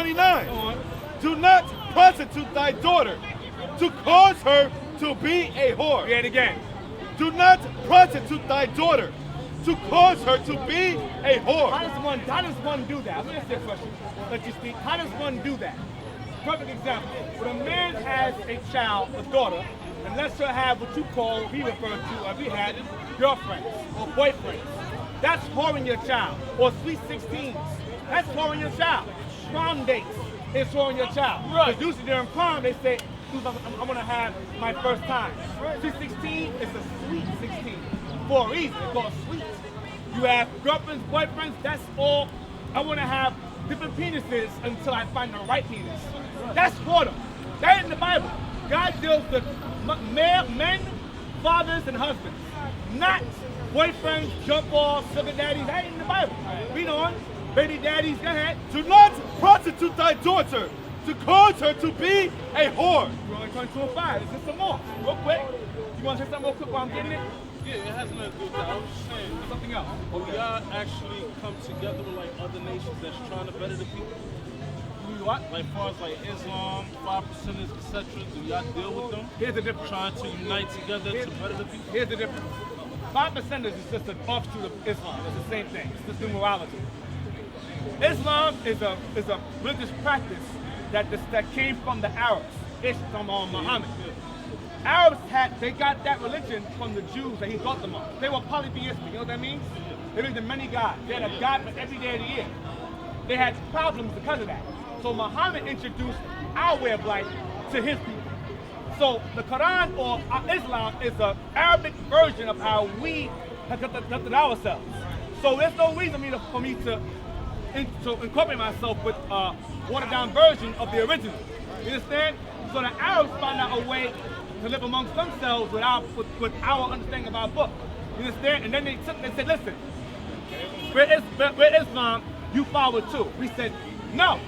29. Do not prostitute thy daughter to cause her to be a whore. Read it again. Do not prostitute thy daughter to cause her to be a whore. How does one do that? I'm going to ask you a question. Let you speak. How does one do that? Perfect example. When a man has a child, a daughter, and lets her have what you call, we refer to, or we had, girlfriends or boyfriends. That's whoring your child. Or sweet 16s. That's whoring your child. Prom dates is whoring your child. Right. Because usually during prom, they say, I'm going to have my first time. Sweet 16 is a sweet 16. For a reason, it's called sweet. You have girlfriends, boyfriends, that's all. I want to have different penises until I find the right penis. That's whoredom. That ain't in the Bible. God deals with men, fathers, and husbands. Not boyfriends, jump balls, sugar daddies. That ain't in the Bible. Read on. Baby daddies, go ahead. Do not prostitute thy daughter to cause her to be a whore. We're only turning to a 5. Is there some more? Real quick. You want to say something real quick while I'm getting it? Yeah, it has nothing to do with that. I was just saying, Something else. do y'all actually come together with like other nations that's trying to better the people? What? Like far as like Islam, 5%ers, etc. Do y'all deal with them? Here's the difference. Trying to unite together to better the people? Here's the difference. 5%ers is just an offshoot of Islam. It's the same thing. It's just numerology. Islam is a religious practice that came from the Arabs. It's from Muhammad. Arabs they got that religion from the Jews that he taught them on. They were polytheistic, you know what that means? They believed in many gods. They had a god for every day of the year. They had problems because of that. So Muhammad introduced our way of life to his people. So the Quran or Islam is an Arabic version of how we have conducted ourselves. So there's no reason for me to incorporate myself with a watered down version of the original. You understand? So the Arabs found out a way to live amongst themselves with our understanding of our book. You understand? And then they said, listen, we're Islam, you follow it too. We said, no,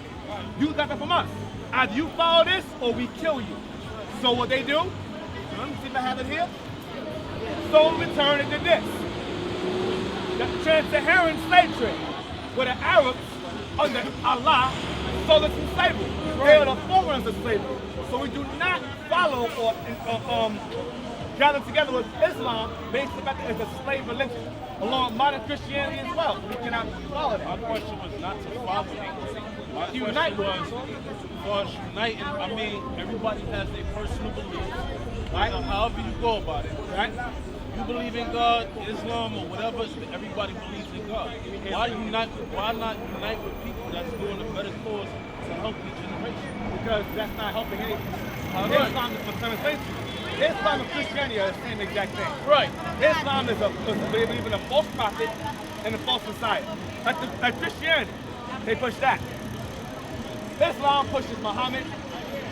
you got that from us. Either you follow this or we kill you. So what they do, let me see if I have it here. So in return it did this. The trans-Saharan slave trade, where the Arabs, under Allah, sold us in slavery. They are the forerunners of slavery. So we do not follow or gather together with Islam based on the fact that it's a slave religion, along with modern Christianity as well. We cannot follow that. My question was not to follow it. My Unite was uniting. I mean, everybody has their personal beliefs. Right? However you go about it. Right? You believe in God, Islam, or whatever, everybody believes in God. Why not unite with people that's doing a better cause to help the generation? Because that's not helping anything. Islam is for translation. Islam and Christianity are the same exact thing. Right. Islam is they believe in a false prophet and a false messiah. Like Christianity, they push that. Islam pushes Muhammad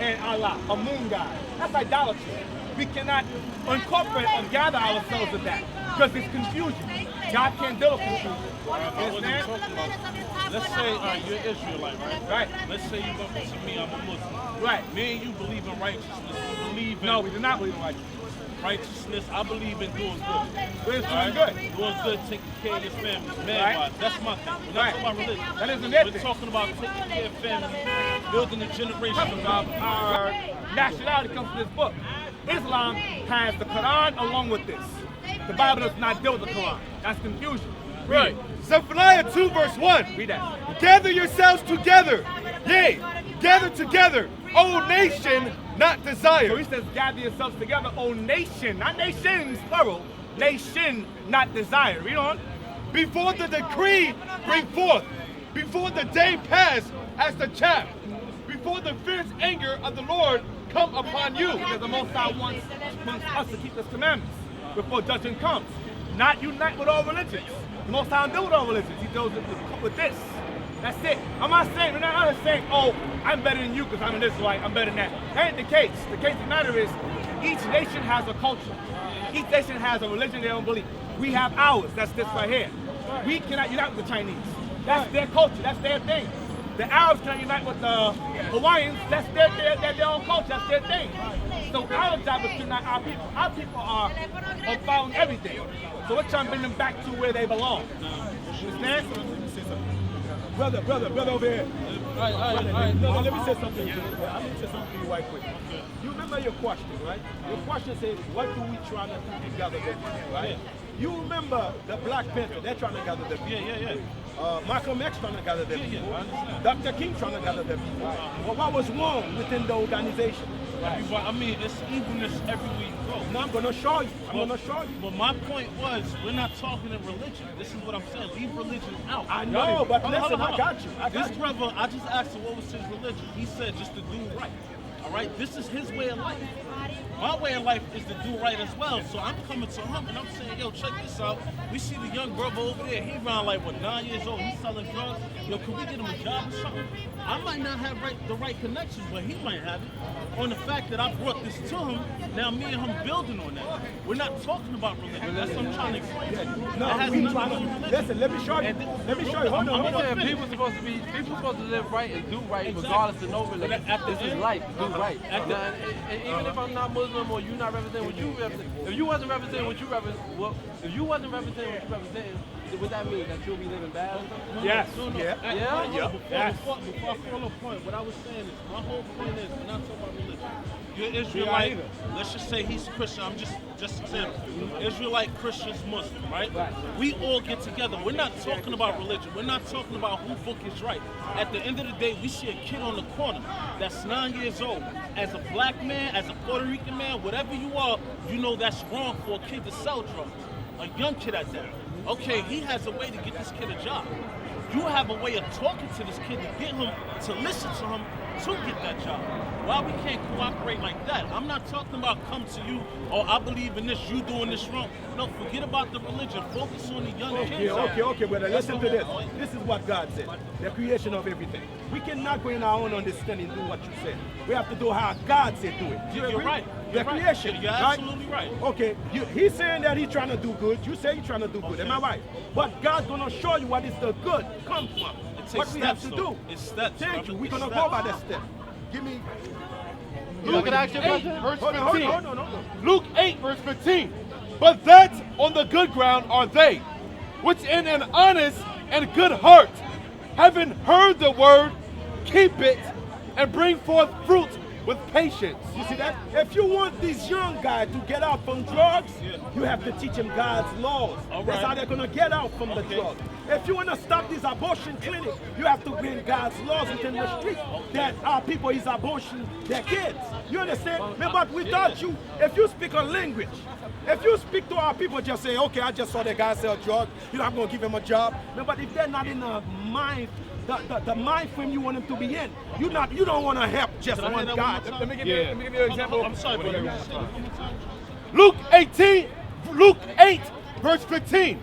and Allah, a moon god. That's idolatry. We cannot incorporate or gather ourselves with that because it's confusion. God can't deal with confusion. I wasn't talking about. Let's say you're Israelite, right? Right. Let's say you come to me, I'm a Muslim. Right. Me and you believe in righteousness. We believe in No, we do not believe in righteousness. Righteousness. I believe in doing good. We're doing Right? good. Doing good, taking care of your family, man Right. wise. That's my thing. We're not Right. talking about religion. That isn't their We're thing. talking about taking care of family, building a generation. Our nationality comes from this book. Islam has the Quran along with this. The Bible does not deal with the Quran. That's confusion. Right. Zephaniah 2 verse 1. Read that. Gather yourselves together. Yea, gather together, O nation, not So desire. he says, gather yourselves together, O nation. Not nations, plural. Nation, not desire. Read on. Before the decree bring forth, before the day pass as the chaff, before the fierce anger of the Lord come upon you. Because the Most High wants us to keep His commandments before judgment comes. Not unite with all religions. The Most High don't deal with all religions. He deals with this. That's it. I'm not saying, oh, I'm better than you because I'm an Israelite, I'm better than that. That ain't the case. The case of the matter is, each nation has a culture. Each nation has a religion they don't believe. We have ours. That's this right here. We cannot unite with the Chinese. That's their culture. That's their thing. The Arabs cannot unite with the Hawaiians. That's their own culture. That's their thing. So our job is to unite our people. Our people are following everything. So we're trying to bring them back to where they belong. You understand? Brother over here. All right. No, let me say something to you. Let me say something to you right quick. You remember your question, right? Your question says, what do we try to do to gather the people, right? You remember the Black Panther, they're trying to gather the people. Yeah. Malcolm X trying to gather the Yeah, people. I understand. Dr. King trying to gather the people. Well, what was wrong within the organization? Everybody, I mean, it's evilness everywhere you go. Now I'm going to show you. But my point was, we're not talking in religion. This is what I'm saying. Leave religion out. I know, but listen, I got you. This brother, I just asked him what was his religion. He said just to do right. All right, this is his way of life. My way of life is to do right as well. So I'm coming to him and I'm saying, yo, check this out. We see the young brother over there. He around like, 9 years old. He's selling drugs. Yo, can we get him a job or something? I might not have the right connections, but he might have it. On the fact that I brought this to him, now me and him building on that. We're not talking about religion. That's what I'm trying to explain. No, we trying to, listen, let me show you. Let me show you. Hold on. People supposed to live right and do right, regardless of no religion. This is life. Do right. Now, and even if I'm not Muslim or you not representing what you represent, if you wasn't representing what you represent, would that mean that you'll be living bad or something? Yes. No. Before I follow a point, what I was saying is, my whole point is, we're not talking about religion. You're Israelite, let's just say he's Christian, I'm just example. Israelite, Christians, Muslim, right? We all get together. We're not talking about religion. We're not talking about who book is right. At the end of the day, we see a kid on the corner that's 9 years old. As a black man, as a Puerto Rican man, whatever you are, you know that's wrong for a kid to sell drugs. A young kid at that. Okay, he has a way to get this kid a job. You have a way of talking to this kid to get him to listen to him to get that job. Why we can't cooperate like that? I'm not talking about come to you, or I believe in this, you doing this wrong. No, forget about the religion. Focus on the young kids. Okay, brother. Listen to this. This is what God said. The creation of everything. We cannot go in our own understanding and do what you said. We have to do how God said do it. You're right. The creation. You're absolutely right. Okay, he's saying that he's trying to do good. You say you're trying to do good. Am I right? But God's going to show you what is the good come from. What we have to do. It's steps. Thank you. We're going to go by that step. Give me. Luke 8, Hold verse 15. on. Luke 8, verse 15. But that on the good ground are they, which in an honest and good heart, having heard the word, keep it, and bring forth fruit with patience. You see that? If you want this young guy to get out from drugs, you have to teach him God's laws. That's how they're going to get out from the drugs. If you want to stop this abortion clinic, you have to bring God's laws within the street that our people is abortion their kids. You understand? But without you, if you speak a language, if you speak to our people, just say, okay, I just saw the guy sell drugs, I'm going to give him a job. But if they're not in the mind, the mind frame you want them to be in, you don't want to help just one guy. Let me give you an example. I'm sorry, but Luke 8, verse 15.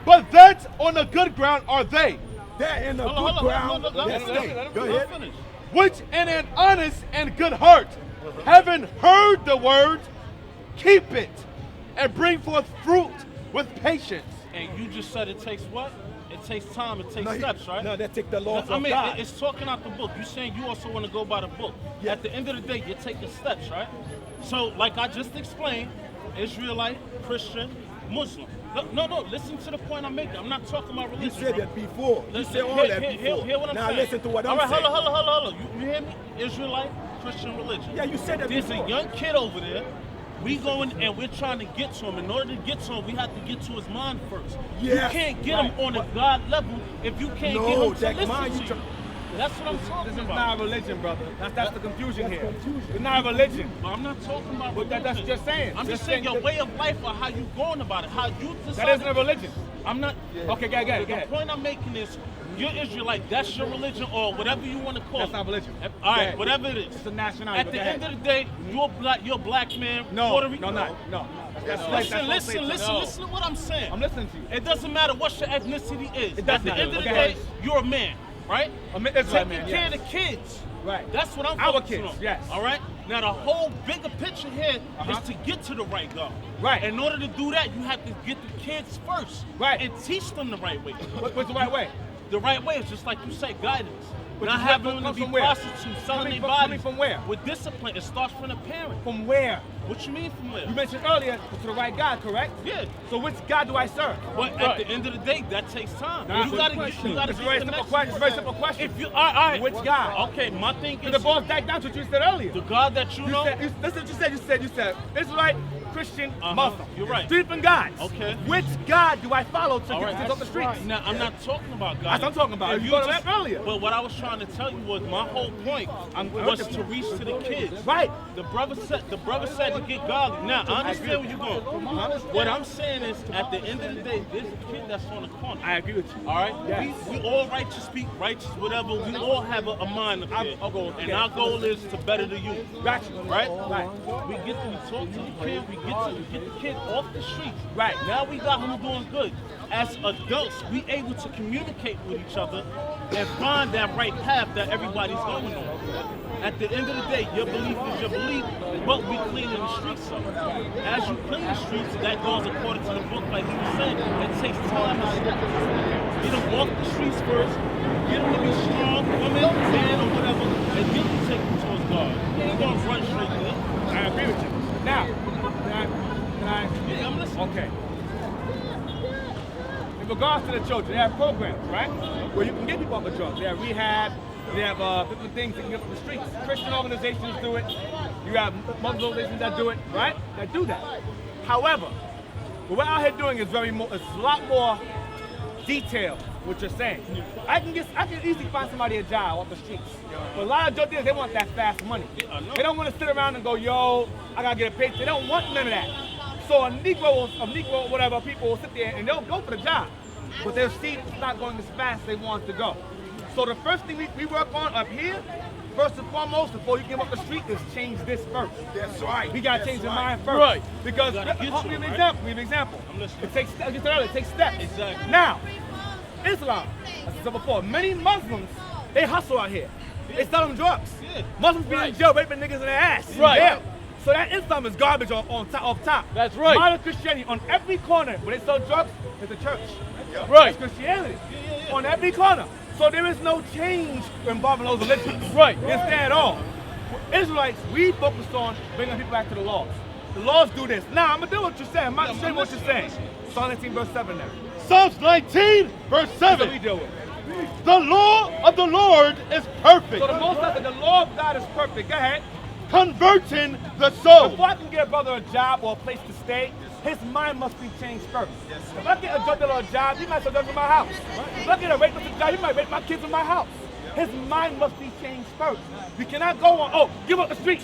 But that on the good ground are they, They're in the good ground. Go ahead. which in an honest and good heart, having heard the word, keep it, and bring forth fruit with patience. And you just said it takes what? It takes time, it takes steps, right? No, they take the laws I of mean, God. it's talking out the book. You're saying you also want to go by the book. At the end of the day, you're taking steps, right? So, like I just explained, Israelite, Christian, Muslim. No, listen to the point I'm making. I'm not talking about religion. You said that before. You said all that before. Hear what I'm now saying. listen to what I'm all right, saying. Hold on. You hear me? Israelite, Christian religion. Yeah, you said that There's before. a young kid over there. We going and we're trying to get to him. In order to get to him, we have to get to his mind first. Yes. You can't get him on a God level if you can't get him to that listen mind to you you. That's what I'm talking This is about. not a religion, brother. That's the confusion here. confusion. It's not a religion. But I'm not talking about But religion. that's just saying. I'm just saying your way of life or how you going about it, how you decide. That isn't a religion. I'm not. Okay, go ahead. The point I'm making is, you're Israelite. That's your religion, or whatever you want to call That's it. not religion. All Go right, ahead. whatever it is. It's a nationality. At the end of the day, you're a black man. No, Puerto Rican. no. Listen to what I'm saying. I'm listening to you. It doesn't matter what your ethnicity is. It At does the matter. end of the Okay. day, you're a man, right? That's right, Taking man. care Yes. of the kids. Right. That's what I'm Our focusing kids, on. yes. All right. Now the whole bigger picture here is to get to the right goal. Right. In order to do that, you have to get the kids first. Right. And teach them the right way. What's the right way? The right way is just like you say, guidance. But Not this having way them to comes be from where? prostitutes, selling their Coming bodies. from where? With discipline, it starts from the parent. From where? What you mean from where? You mentioned earlier to the right God, correct? Yeah. So which God do I serve? But at the end of the day, that takes time. Nah, You gotta it's get, you gotta a get very the simple next question. It's a very one. simple question. If you, all right. Which God? Okay, my thing And is the boss back down to what you said earlier. the God that you You know. said, that's what you said. You said Israelite, Christian, Muslim. You're right. Three different gods. Okay. Which God do I follow to All get right. things off the streets? Now, I'm not talking about God. That's what I'm talking about. If You brought it just- up earlier. But what I was trying to tell you was my whole point was to reach to the kids. Right. The brother said to get godly. Now, I understand where you're going. What I'm saying is, at the end of the day, there's a kid that's on the corner. I agree with you. All right? Yes. We all righteous, speak righteous, whatever. We all have a mind of it. And our goal is to better the youth. Got you. Right? Right. We talk to the kid, we get the kid off the streets. Right. Now we got him doing good. As adults, we able to communicate with each other and find that right path that everybody's going on. At the end of the day, your belief is your belief, but we cleaning the streets up. As you clean the streets, that goes according to the book, like he was saying. It takes time to get them off the streets first, get them to be strong, women, man, or whatever, and then you take them towards God. You ain't gonna run straight there. I agree with you. Now, can I? Yeah, I'm listening. Okay. In regards to the children, they have programs, right? Where you can get people off the drugs. They have rehab. They have different things that can get off the streets. Christian organizations do it. You have Muslim organizations that do it, right? That do that. However, what we're out here doing is it's a lot more detailed. What you're saying, I can easily find somebody a job off the streets. But a lot of drug dealers, they want that fast money. They don't want to sit around and go, yo, I gotta get a pay. They don't want none of that. So a Negro, whatever, people will sit there and they'll go for the job, but they'll see it's not going as fast as they want it to go. So the first thing we work on up here, first and foremost, before you get up the street, is change this first. That's right. We gotta change the mind first. Right. Because Gotta get give to me it, an right? example. Give me an example. I'm listening. It takes steps. I just said earlier, it takes steps. Exactly. Now, Islam, as I said before, many Muslims, they hustle out here. They sell them drugs. Yeah. Muslims be in jail raping niggas in their ass. Right. Yeah. So that Islam is garbage off top. That's right. Modern Christianity, on every corner, when they sell drugs, there's a church. Right. That's Christianity. On every corner. So there is no change involving those religions. Right. It's there at all. Israelites, we focus on bringing people back to the laws. The laws do this. Now, I'm going to do what you're saying. I'm not saying what you're saying. Psalm 19, verse 7 now. Psalms 19, verse That's what we 7. deal with. The law of the Lord is perfect, So the Most High said the law of God is perfect. Go ahead. converting the soul. Before I can get a brother a job or a place to stay, his mind must be changed first. If I get a drug dealer a job, he might sell drugs in my house. If I get a rapist a job, he might rape my kids in my house. His mind must be changed first. We cannot go on, oh, give up the streets.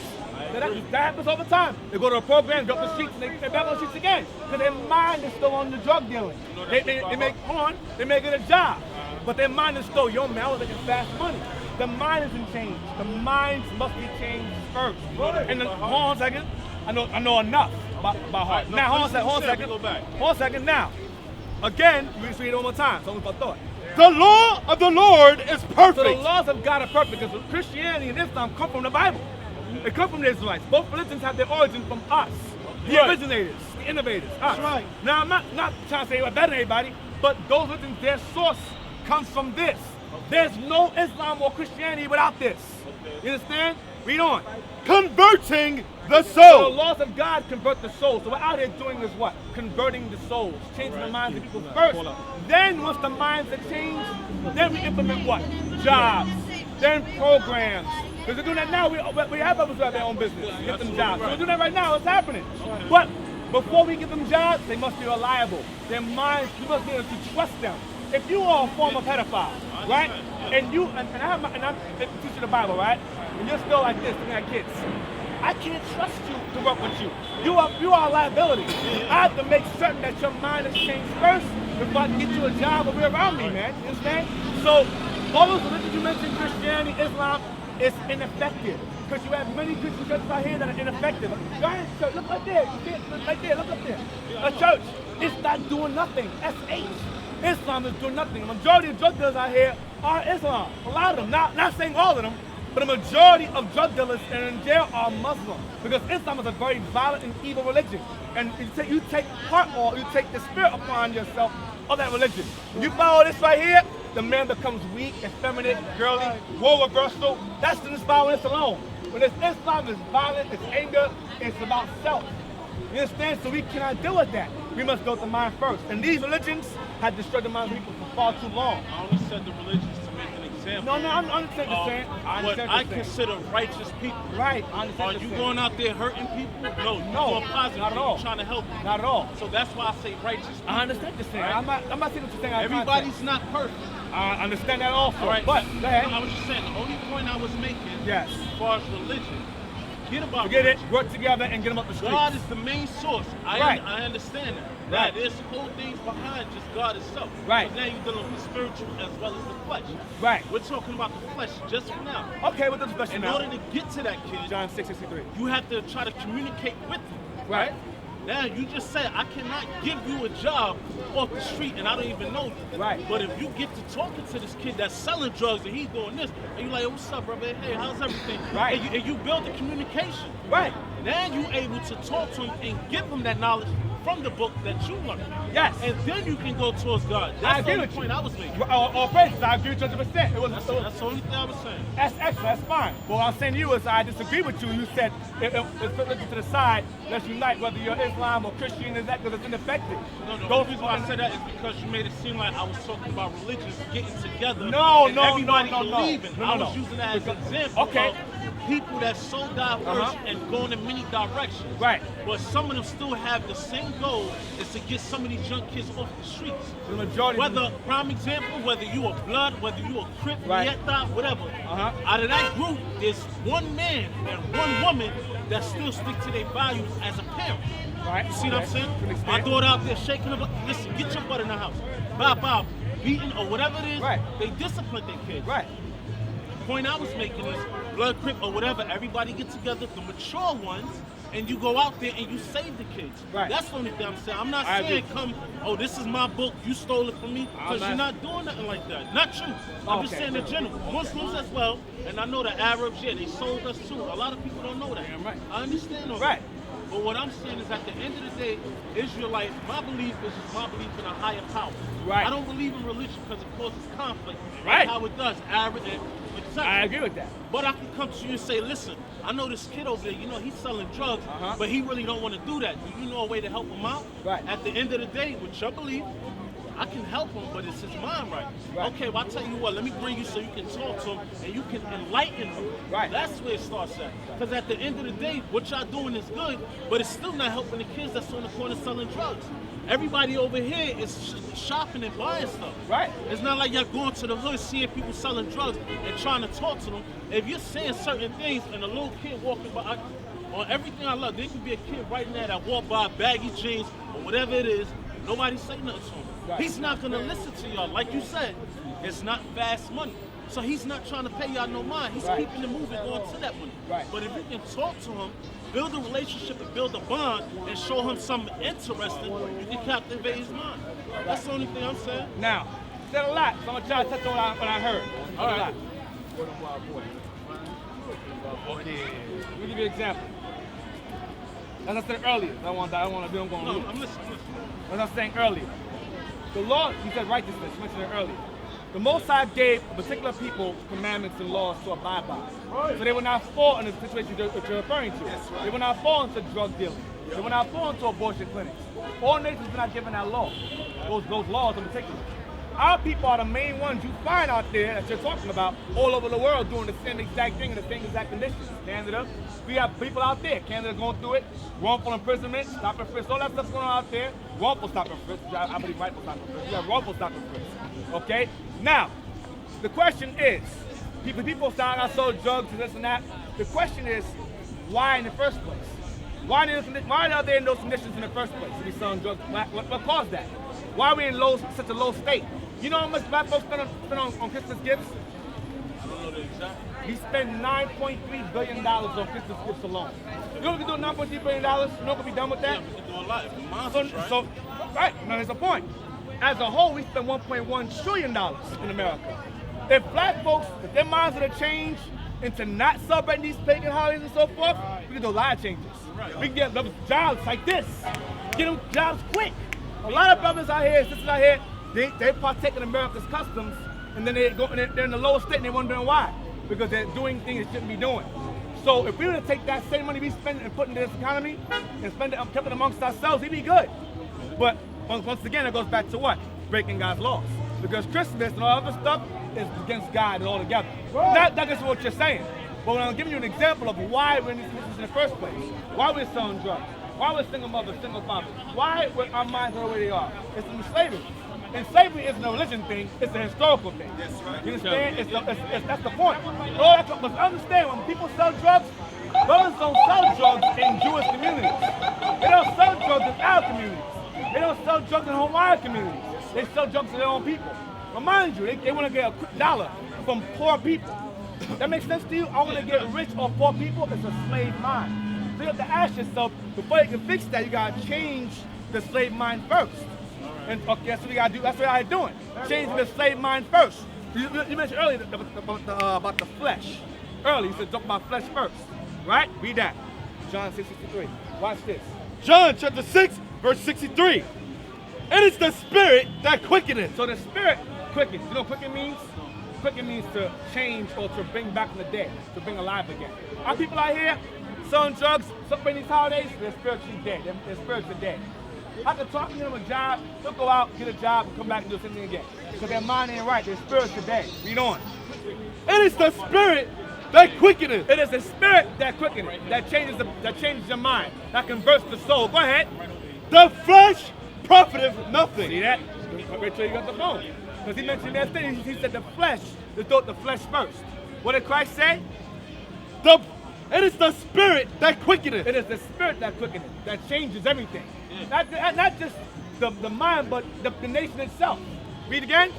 That happens all the time. They go to a program, drop the streets, and they're back on the streets again. Because their mind is still on the drug dealing. They make it a job. But their mind is still, yo, man, I was making fast money. The mind isn't changed. The minds must be changed first. And then, hold on a second. I know enough about heart. No, Now, hold on a finish second. what you said, we go back. Hold on a second. Now, again, we just read it one more time. So I thought. The law of the Lord is So the perfect. laws of God are perfect because Christianity and Islam come from the Bible. They come from the Israelites. Both religions have their origin from us, the originators, the innovators. Us. That's right. Now I'm not trying to say we're better than anybody, but those religions, their source comes from this. There's no Islam or Christianity without this. You understand? Read on. Converting the So the soul. laws of God convert the soul. So we're out here doing is what? Converting the souls, changing the minds of people first. Then once the minds are changed, then we implement what? Jobs, then programs. Because we're doing that now. We have others who have their own business. Get them jobs. So we're doing that right now. It's happening. But before we give them jobs, they must be reliable. Their minds, we must be able to trust them. If you are a former pedophile, right? And I'm teaching the Bible, right? And you're still like this, looking at kids. I can't trust you to work with you. You are a liability. I have to make certain that your mind is changed first before I can get you a job or be around me, man. You understand? So all those religions you mentioned, Christianity, Islam, is ineffective. Because you have many Christian churches out here that are ineffective. Go ahead, church, look right there. You see it? Right there, look up there. A church is not doing nothing. SH. Islam is doing nothing. The majority of drug dealers out here are Islam. A lot of them, not saying all of them, but the majority of drug dealers in jail are Muslim. Because Islam is a very violent and evil religion. And you take part or you take the spirit upon yourself of that religion. You follow this right here, the man becomes weak, effeminate, girly, role reversal. That's just violence alone. When it's Islam, it's violence, it's anger, it's about self. You understand? So we cannot deal with that. We must build the mind first. And these religions have destroyed the minds of people for far too long. I only said the religions to make an example. No, I understand what you're saying. What I consider righteous people. Right, I understand Are what you you're saying. going out there hurting people? No, you're No, doing positive. not at all. You're trying to help people. Not at all. So that's why I say righteous people. I understand what you're saying. Right. I'm not saying what you're saying. out of Everybody's context. not perfect. I understand that also. All right. But go ahead. I was just saying, the only point I was making Yes. as far as religion, forget about Forget it, religion. work together and get them up the street. God is the main source. Right. I understand that. Right. There's whole things behind just God itself. Right. But now you're dealing with the spiritual as well as the flesh. Right. We're talking about the flesh just for now. Okay, with the discussion In now. order to get to that kid, John 6:63. you have to try to communicate with him. Right. Now you just said I cannot give you a job off the street and I don't even know you. Right. But if you get to talking to this kid that's selling drugs and he's doing this, and you're like, what's up, brother? Hey, how's everything? Right. And you build the communication. Right. Now you able to talk to him and give him that knowledge from the book that you learned. Yes. And then you can go towards God. I That's agree the only with you. point I was making. Or praises, I agree with you 100%. That's the only thing I was saying. That's excellent, that's fine. But what I'm saying to you is I disagree with you. You said, let's put it to the side, let's unite, whether you're Islam or Christian, is that because it's ineffective. No, the Those only reason why I people- said that is because you made it seem like I was talking about religions getting together No, and no, everybody no, no, believing. no, I no, was no. using that as an example Okay. of people that's so diverse and going in many directions. Right. But some of them still have the same goal, is to get some of these young kids off the streets. The majority of Whether, prime example, whether you a blood, whether you a crip, Right. Nieta, whatever. Uh-huh. Out of that group, there's one man and one woman that still stick to their values as a parent. Right. You see what I'm Okay. saying? To an extent. My daughter out there shaking her butt. Listen, get your butt in the house. Bow, bow, beating or whatever it is. Right. They discipline their kids. Right. The point I was making is blood crip or whatever. Everybody get together, the mature ones, and you go out there and you save the kids. Right. That's the only thing I'm saying. I'm not I saying agree. come, oh, this is my book, you stole it from me, I'm because you're not- not doing nothing like that. Not you. I'm just Okay, saying in good. general. Muslims as well, and I know the Arabs, yeah, they sold us too. A lot of people don't know that. Damn right. I understand all Right. that. But what I'm saying is at the end of the day, Israelites, my belief is just my belief in a higher power. Right. I don't believe in religion because it causes conflict. Right. Like how it does, Arab and etc. I agree with that. But I can come to you and say, listen, I know this kid over there, you know, he's selling drugs, Uh-huh. but he really don't want to do that. Do you know a way to help him out? Right. At the end of the day, with your belief, I can help him, but it's his mind right. Right. Okay, well, I'll tell you what, let me bring you so you can talk to him and you can enlighten him. Right. That's where it starts at. Because at the end of the day, what y'all doing is good, but it's still not helping the kids that's on the corner selling drugs. Everybody over here is shopping and buying stuff. Right. It's not like y'all going to the hood seeing people selling drugs and trying to talk to them. If you're saying certain things and a little kid walking by, on everything I love, there could be a kid right now that walk by baggy jeans or whatever it is, nobody say nothing to him. Right. He's not gonna listen to y'all. Like you said, it's not fast money. So he's not trying to pay y'all no mind. He's Right. keeping the movement going to that money. Right. But if you can talk to him, build a relationship and build a bond and show him something interesting, you can captivate his mind. That's the only thing I'm saying. Now, said a lot, so I'm gonna try to touch on what I heard. All right. A lot. Okay. Let me give you an example. As I said earlier, I don't want to be on going No, loop. I'm listening. As I was saying earlier, the law, you said righteousness, you mentioned it earlier. The Most High gave particular people commandments and laws to abide by. So they will not fall in the situation that you're referring to. They will not fall into drug dealing. They will not fall into abortion clinics. All nations are not given that law, those laws in particular. Our people are the main ones you find out there that you're talking about all over the world doing the same exact thing in the same exact conditions. Canada, we have people out there. Canada going through it. Wrongful imprisonment, stop and frisk, all that stuff's going on out there. Wrongful stop and frisk. I believe rightful stop and frisk. You have wrongful stop and frisk. Okay? Now, the question is, people say I sold drugs and this and that. The question is, why in the first place? Why are they in those conditions in the first place to be selling drugs? What caused that? Why are we in such a low state? You know how much black folks spend on Christmas gifts? I don't know the exact. We spend $9.3 billion on Christmas gifts alone. You know what we can do with $9.3 billion? You know what we can be done with that? Yeah, we can do a lot. If the monsters, right? Right, now there's a point. As a whole, we spend $1.1 trillion in America. If black folks, if their minds are to change into not celebrating these pagan holidays and so forth, we can do a lot of changes. Right. We can get them jobs like this. Get them jobs quick. A lot of brothers out here, sisters out here, they partake in America's customs and then they're in the lowest state and they're wondering why. Because they're doing things they shouldn't be doing. So if we were to take that same money we spend and put into this economy and spend it kept it amongst ourselves, we'd be good. But once again, it goes back to what? Breaking God's laws. Because Christmas and all other stuff is against God altogether. Not against what you're saying. But when I'm giving you an example of why we're in this business in the first place, why we're selling drugs, why we're single mothers, single fathers, why our minds are the way they are. It's in slavery. And slavery isn't a religion thing, it's a historical thing. That's right. You understand? That's the point. But understand, when people sell drugs, brothers don't sell drugs in Jewish communities. They don't sell drugs in our communities. They don't sell drugs in Hawaiian communities. They sell drugs to their own people. Remind you, they want to get a quick dollar from poor people. That makes sense to you? I want to get rich off poor people. It's a slave mind. So you have to ask yourself, before you can fix that, you got to change the slave mind first. And okay, that's what we gotta do. That's what I doing. Changing the slave mind first. You mentioned earlier about the flesh. Earlier, you said talk about flesh first, right? Read that. John 6:63. Watch this. John chapter 6, verse 63. It is the spirit that quickeneth. So the spirit quickens. You know what quicken means? Quicken means to change or to bring back from the dead, to bring alive again. Our people out here selling drugs, celebrating these holidays, they're spiritually dead. Their spirits are dead. I can talk to them a job, they'll go out, get a job, and come back and do the same thing again. Because their mind ain't right, their spirit's today. Read on. It is the spirit that quickeneth. It is the spirit that quickeneth, that changes your mind, that converts the soul. Go ahead. The flesh profiteth nothing. See that? Wait till you got the phone. Because he mentioned that thing, he said the flesh, the flesh first. What did Christ say? It is the spirit that quickeneth. It is the spirit that quickeneth, that changes everything. Not just the mind, but the nation itself. Read again.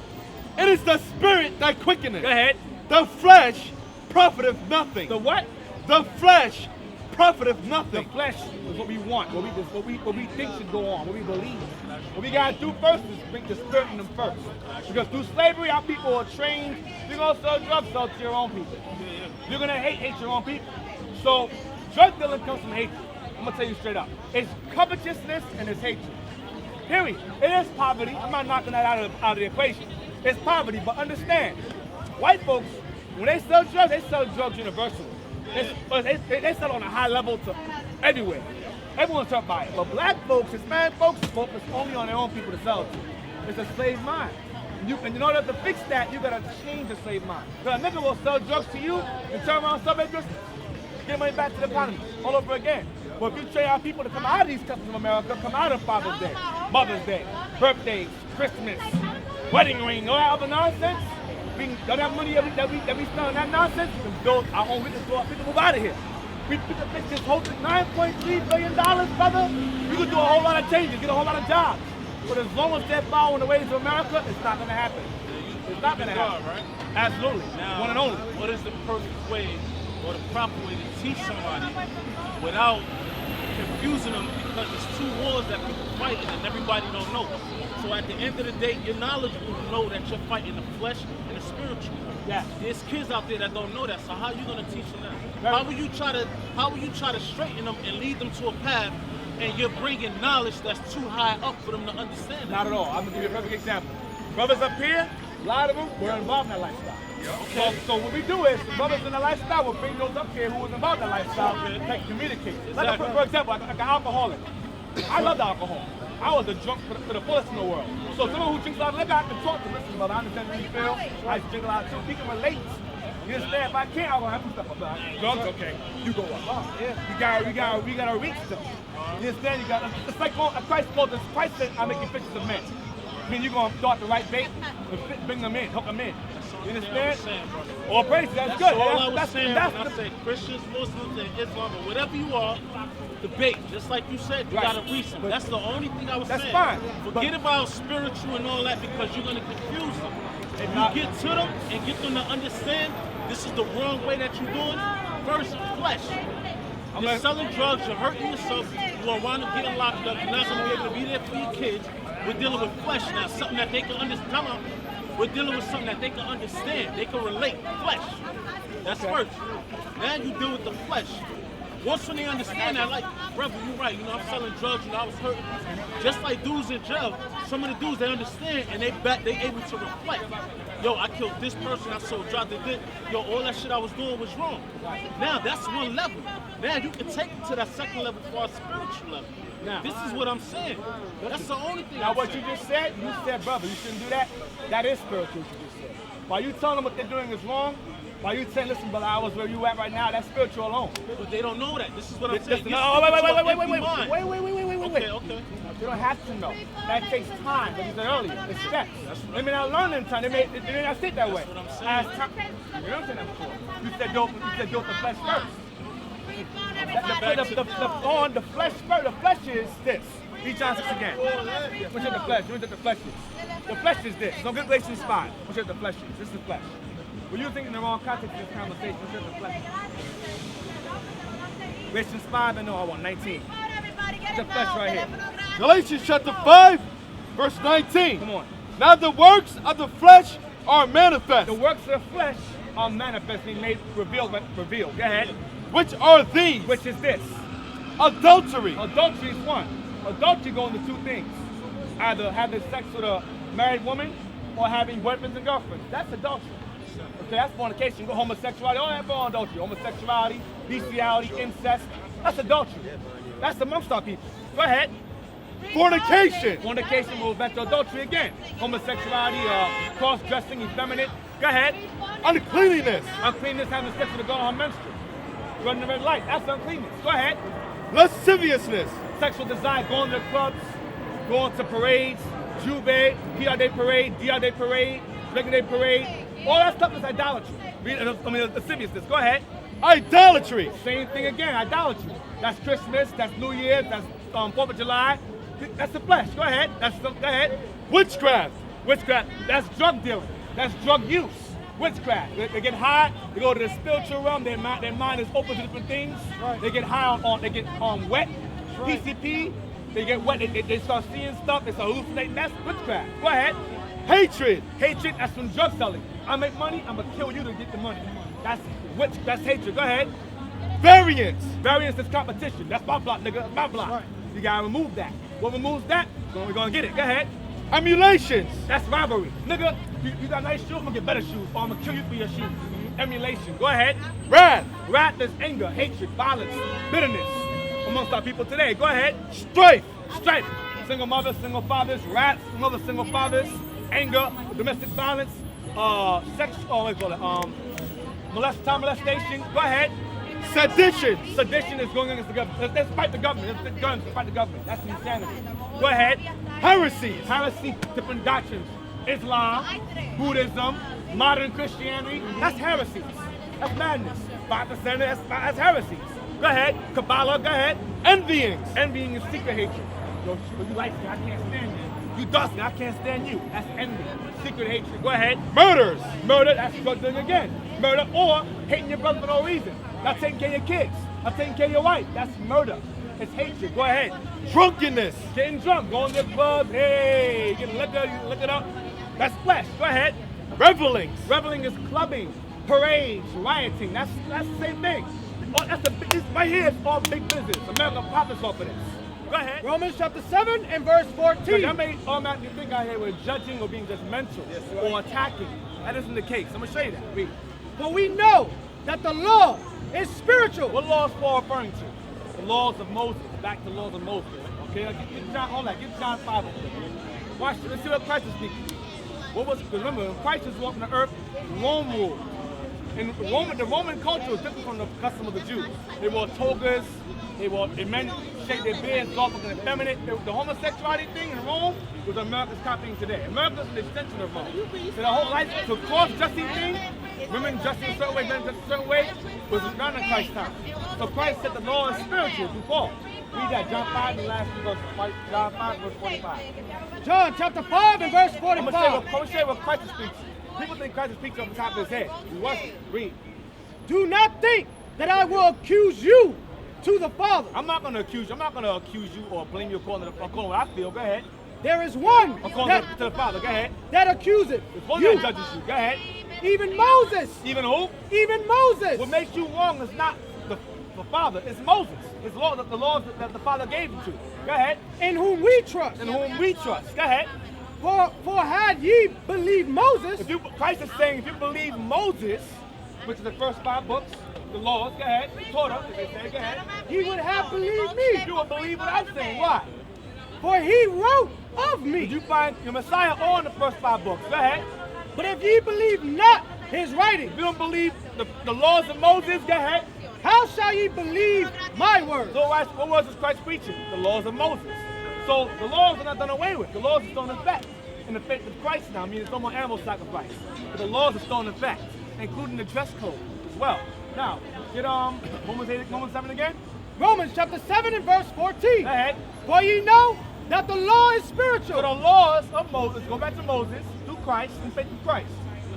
It is the spirit that quickeneth. Go ahead. The flesh profiteth nothing. The what? The flesh profiteth nothing. The flesh is what we want, what we think should go on, what we believe. What we gotta do first is bring the spirit in them first. Because through slavery, our people are trained. You're gonna sell drugs, sell to your own people. You're gonna hate your own people. So drug dealing comes from hatred. I'm gonna tell you straight up. It's covetousness and it's hatred. Period. It is poverty. I'm not knocking that out of the equation. It's poverty, but understand, white folks, when they sell drugs universally. They sell on a high level to everywhere. Everyone's hurt by it. But black folks, Hispanic folks, focus only on their own people to sell it to. It's a slave mind. And in order to fix that, you gotta change the slave mind. Because a nigga will sell drugs to you and turn around and sell drugs, get money back to the economy all over again. But if you train our people to come out of these customs of America, come out of Father's Day, Mother's Day, birthdays, Christmas, wedding ring, all that other nonsense, we can all that money that we spend on that nonsense, we can build our own, we can move out of here. We can fix this whole thing, $9.3 billion, brother. We could do a whole lot of changes, get a whole lot of jobs. But as long as they're following the ways of America, it's not gonna happen. It's not gonna happen. Right? Absolutely. Now, one and only. What is the perfect way or the proper way to teach somebody without confusing them, because it's two wars that people fighting and everybody don't know. So at the end of the day, you're knowledgeable to know that you're fighting the flesh and the spiritual. Yeah. There's kids out there that don't know that. So how are you gonna teach them that? How will you try to straighten them and lead them to a path, and you're bringing knowledge that's too high up for them to understand? Not at all. I'm gonna give you a perfect example. Brothers up here, a lot of them were involved in that lifestyle. Okay. So what we do is, the brothers in the lifestyle will bring those up here who was involved in that lifestyle to communicate. Like for example, like an alcoholic. I love alcohol. I was a drunk for the fullest in the world. So someone who drinks a lot of liquor, I can talk to them. Listen, brother, I understand how you feel. I drink a lot too. We can relate. You understand? If I can't, I'm gonna have some stuff about drugs. Okay, you go up. Oh, yeah. We gotta reach them. You understand? It's like Christ called this. Christ said, "I make you fishers of men." I mean, you're gonna start the right bait and bring them in, hook them in. You understand? All praise, that's good. All I was saying when I say Christians, Muslims, and Islam, or whatever you are, debate. Just like you said, you gotta reach them. That's the only thing I was saying. That's fine. Forget about spiritual and all that, because you're gonna confuse them. If you get to them and get them to understand this is the wrong way that you're doing, first, flesh. You're selling drugs, you're hurting yourself, you're gonna wind up getting locked up, you're not gonna be able to be there for your kids. We're dealing with flesh now, something that they can understand. We're dealing with something that they can understand, they can relate, flesh. That's first. Now you deal with the flesh. once when they understand that, like, brother, you're right, you know, I'm selling drugs, you know, I was hurting. Just like dudes in jail, some of the dudes, they understand and they able to reflect. Yo, I killed this person, I sold drugs, they did. Yo, all that shit I was doing was wrong. Now, that's one level. Now, you can take it to that second level for a spiritual level. Now, this is what I'm saying. That's the only thing. Now, I'm what saying. you just said, brother, you shouldn't do that. That is spiritual, what you just said. While you telling them what they're doing is wrong, while you saying, listen, brother, I was where you at right now, that's spiritual alone. But they don't know that. This is what I'm saying. No, wait. Okay. You don't have to know. That takes time, like you said earlier. It's steps. They may not learn in time. They may not sit that way. That's what I'm saying. You don't say that before. You said don't the flesh first. The flesh first. The flesh is this. Read John 6 again. What's the flesh? What's the flesh is? The flesh is this. Don't get Galatians 5. What's the flesh is? This is the flesh. We're using in the wrong context of this conversation. What's the flesh? Galatians 5 and 19. It's the flesh right here. Galatians chapter 5, verse 19. Come on. Now the works of the flesh are manifest. The works of the flesh are manifestly made, revealed. Go ahead. Which are these? Which is this. Adultery. Adultery is one. Adultery goes into two things. Either having sex with a married woman or having boyfriends and girlfriends. That's adultery. Okay, that's fornication. Go homosexuality. All that for adultery. Homosexuality, bestiality, incest. That's adultery. That's amongst our people. Go ahead. Fornication. Fornication will event adultery again. Homosexuality, cross-dressing, effeminate. Go ahead. Uncleanness. Uncleanness, having sex with a girl on her menstrual. Running the red light. That's uncleanness. Go ahead. Lasciviousness. Sexual desire, going to clubs, going to parades, Juve, PR Day parade, DR Day parade, Regular Day parade. All that stuff is idolatry. Lasciviousness. Go ahead. Idolatry. Same thing again, idolatry. That's Christmas, that's New Year's, that's 4th of July. That's the flesh. Go ahead. Go ahead. Witchcraft. Witchcraft. That's drug dealing. That's drug use. Witchcraft. They get high. They go to the spiritual realm. Their mind is open to different things. Right. They get high on. They get wet. Right. PCP. They get wet. They start seeing stuff. They start hallucinating. That's witchcraft. Go ahead. Hatred. Hatred. That's from drug selling. I make money. I'm gonna kill you to get the money. That's hatred. Go ahead. Variance. Variance is competition. That's my block, nigga. That's my block. Right. You gotta remove that. What removes that? We're gonna get it. Go ahead. Emulations. That's rivalry. Nigga, you got nice shoes, I'm gonna get better shoes, or I'm gonna kill you for your shoes. Emulation. Go ahead. Wrath. Wrath is anger, hatred, violence, bitterness amongst our people today. Go ahead. Strife. Strife. Single mothers, single fathers, wrath, mother, single fathers, anger, domestic violence, sex, what do you call it? Child molestation. Go ahead. Sedition. Sedition is going against the government. Let's fight the government. Let's get guns to fight the government. That's insanity. Go ahead. Heresies. Heresy, different doctrines. Islam, Buddhism, modern Christianity. That's heresies. That's madness. 5%, that's heresies. Go ahead. Kabbalah, go ahead. Envyings. Envying is secret hatred. Yo, you like me, I can't stand you. You dust me, I can't stand you. That's envy. Secret hatred. Go ahead. Murders. Murder, that's drug dealing again. Murder or hating your brother for no reason. Not taking care of your kids. Not taking care of your wife. That's murder. It's hatred. Go ahead. Drunkenness. Getting drunk. Going to the club. Hey, getting liquor. You look it up. That's flesh. Go ahead. Revelings. Reveling is clubbing, parades, rioting. That's the same thing. Oh, this right here is all big business. America profits off of this. Go ahead. Romans chapter 7 and verse 14. I may automatically think out here we're judging or being judgmental or attacking. That isn't the case. I'm going to show you that. Read. For we know that the law is spiritual. What law is Paul referring to? The laws of Moses. Back to the laws of Moses. Okay, get John, hold on. Get John 5 over there. Watch this. Let's see what Christ is speaking. Remember, when Christ was walking the earth, Rome ruled. And the Roman culture was different from the custom of the Jews. They wore togas. Men shaved their beards off, looking effeminate. The homosexuality thing in Rome was America's copying today. America's an extension of Rome. So the whole life, so cross-dressing thing, women dressing a certain way, men dressing a certain way, was not in Christ's time. So Christ said the law is spiritual through Paul. Read that, John 5, the last verse. John 5, verse 45. John chapter 5 and verse 45. I'm going to show you what Christ speaks. People think Christ speaks off the top of his head. He wasn't. Read. Do not think that I will accuse you to the Father. I'm not going to accuse you. I'm not going to accuse you or blame you according to what I feel. Go ahead. There is one according to the Father. Go ahead. that accuseth one you. that judges you. Go ahead. Even Moses. Even who? Even Moses. What makes you wrong is not The Father is Moses. His law, the laws that the Father gave him to. Go ahead. in whom we trust. In whom we trust. Go ahead. For had ye believed Moses, Christ is saying, if you believe Moses, which is the first 5 books, the laws, go ahead, Torah, as they say, go ahead, he would have believed me. you will believe what I'm saying. Why? For he wrote of me. Did you find your Messiah on the first 5 books? Go ahead. But if ye believe not his writing, If you don't believe the laws of Moses, go ahead. how shall ye believe my words? So what was Christ preaching? The laws of Moses. So the laws are not done away with. The laws are still in effect. In the faith of Christ now, meaning it's no more animal sacrifice. But the laws are still in effect, including the dress code as well. Now, get Romans 7 again. Romans chapter 7 and verse 14. Go ahead. For ye know that the law is spiritual. So the laws of Moses, go back to Moses, through Christ, and faith in Christ,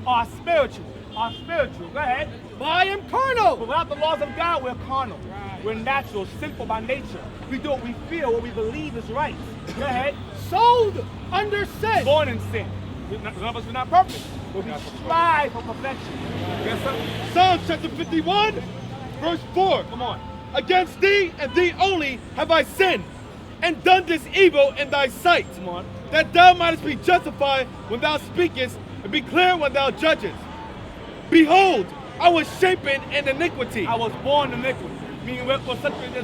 are spiritual. Are spiritual. Go ahead. But I am carnal. But without the laws of God, we're carnal. We're natural, sinful by nature. We do what we feel, what we believe is right. Go ahead. Sold under sin. Born in sin. None of us are not perfect, but we strive for perfection. Yes, sir? Psalm chapter 51, verse 4. Come on. Against thee and thee only have I sinned, and done this evil in thy sight, Come on. that thou mightest be justified when thou speakest, and be clear when thou judgest. Behold, I was shapen in iniquity. I was born in iniquity. Meaning we're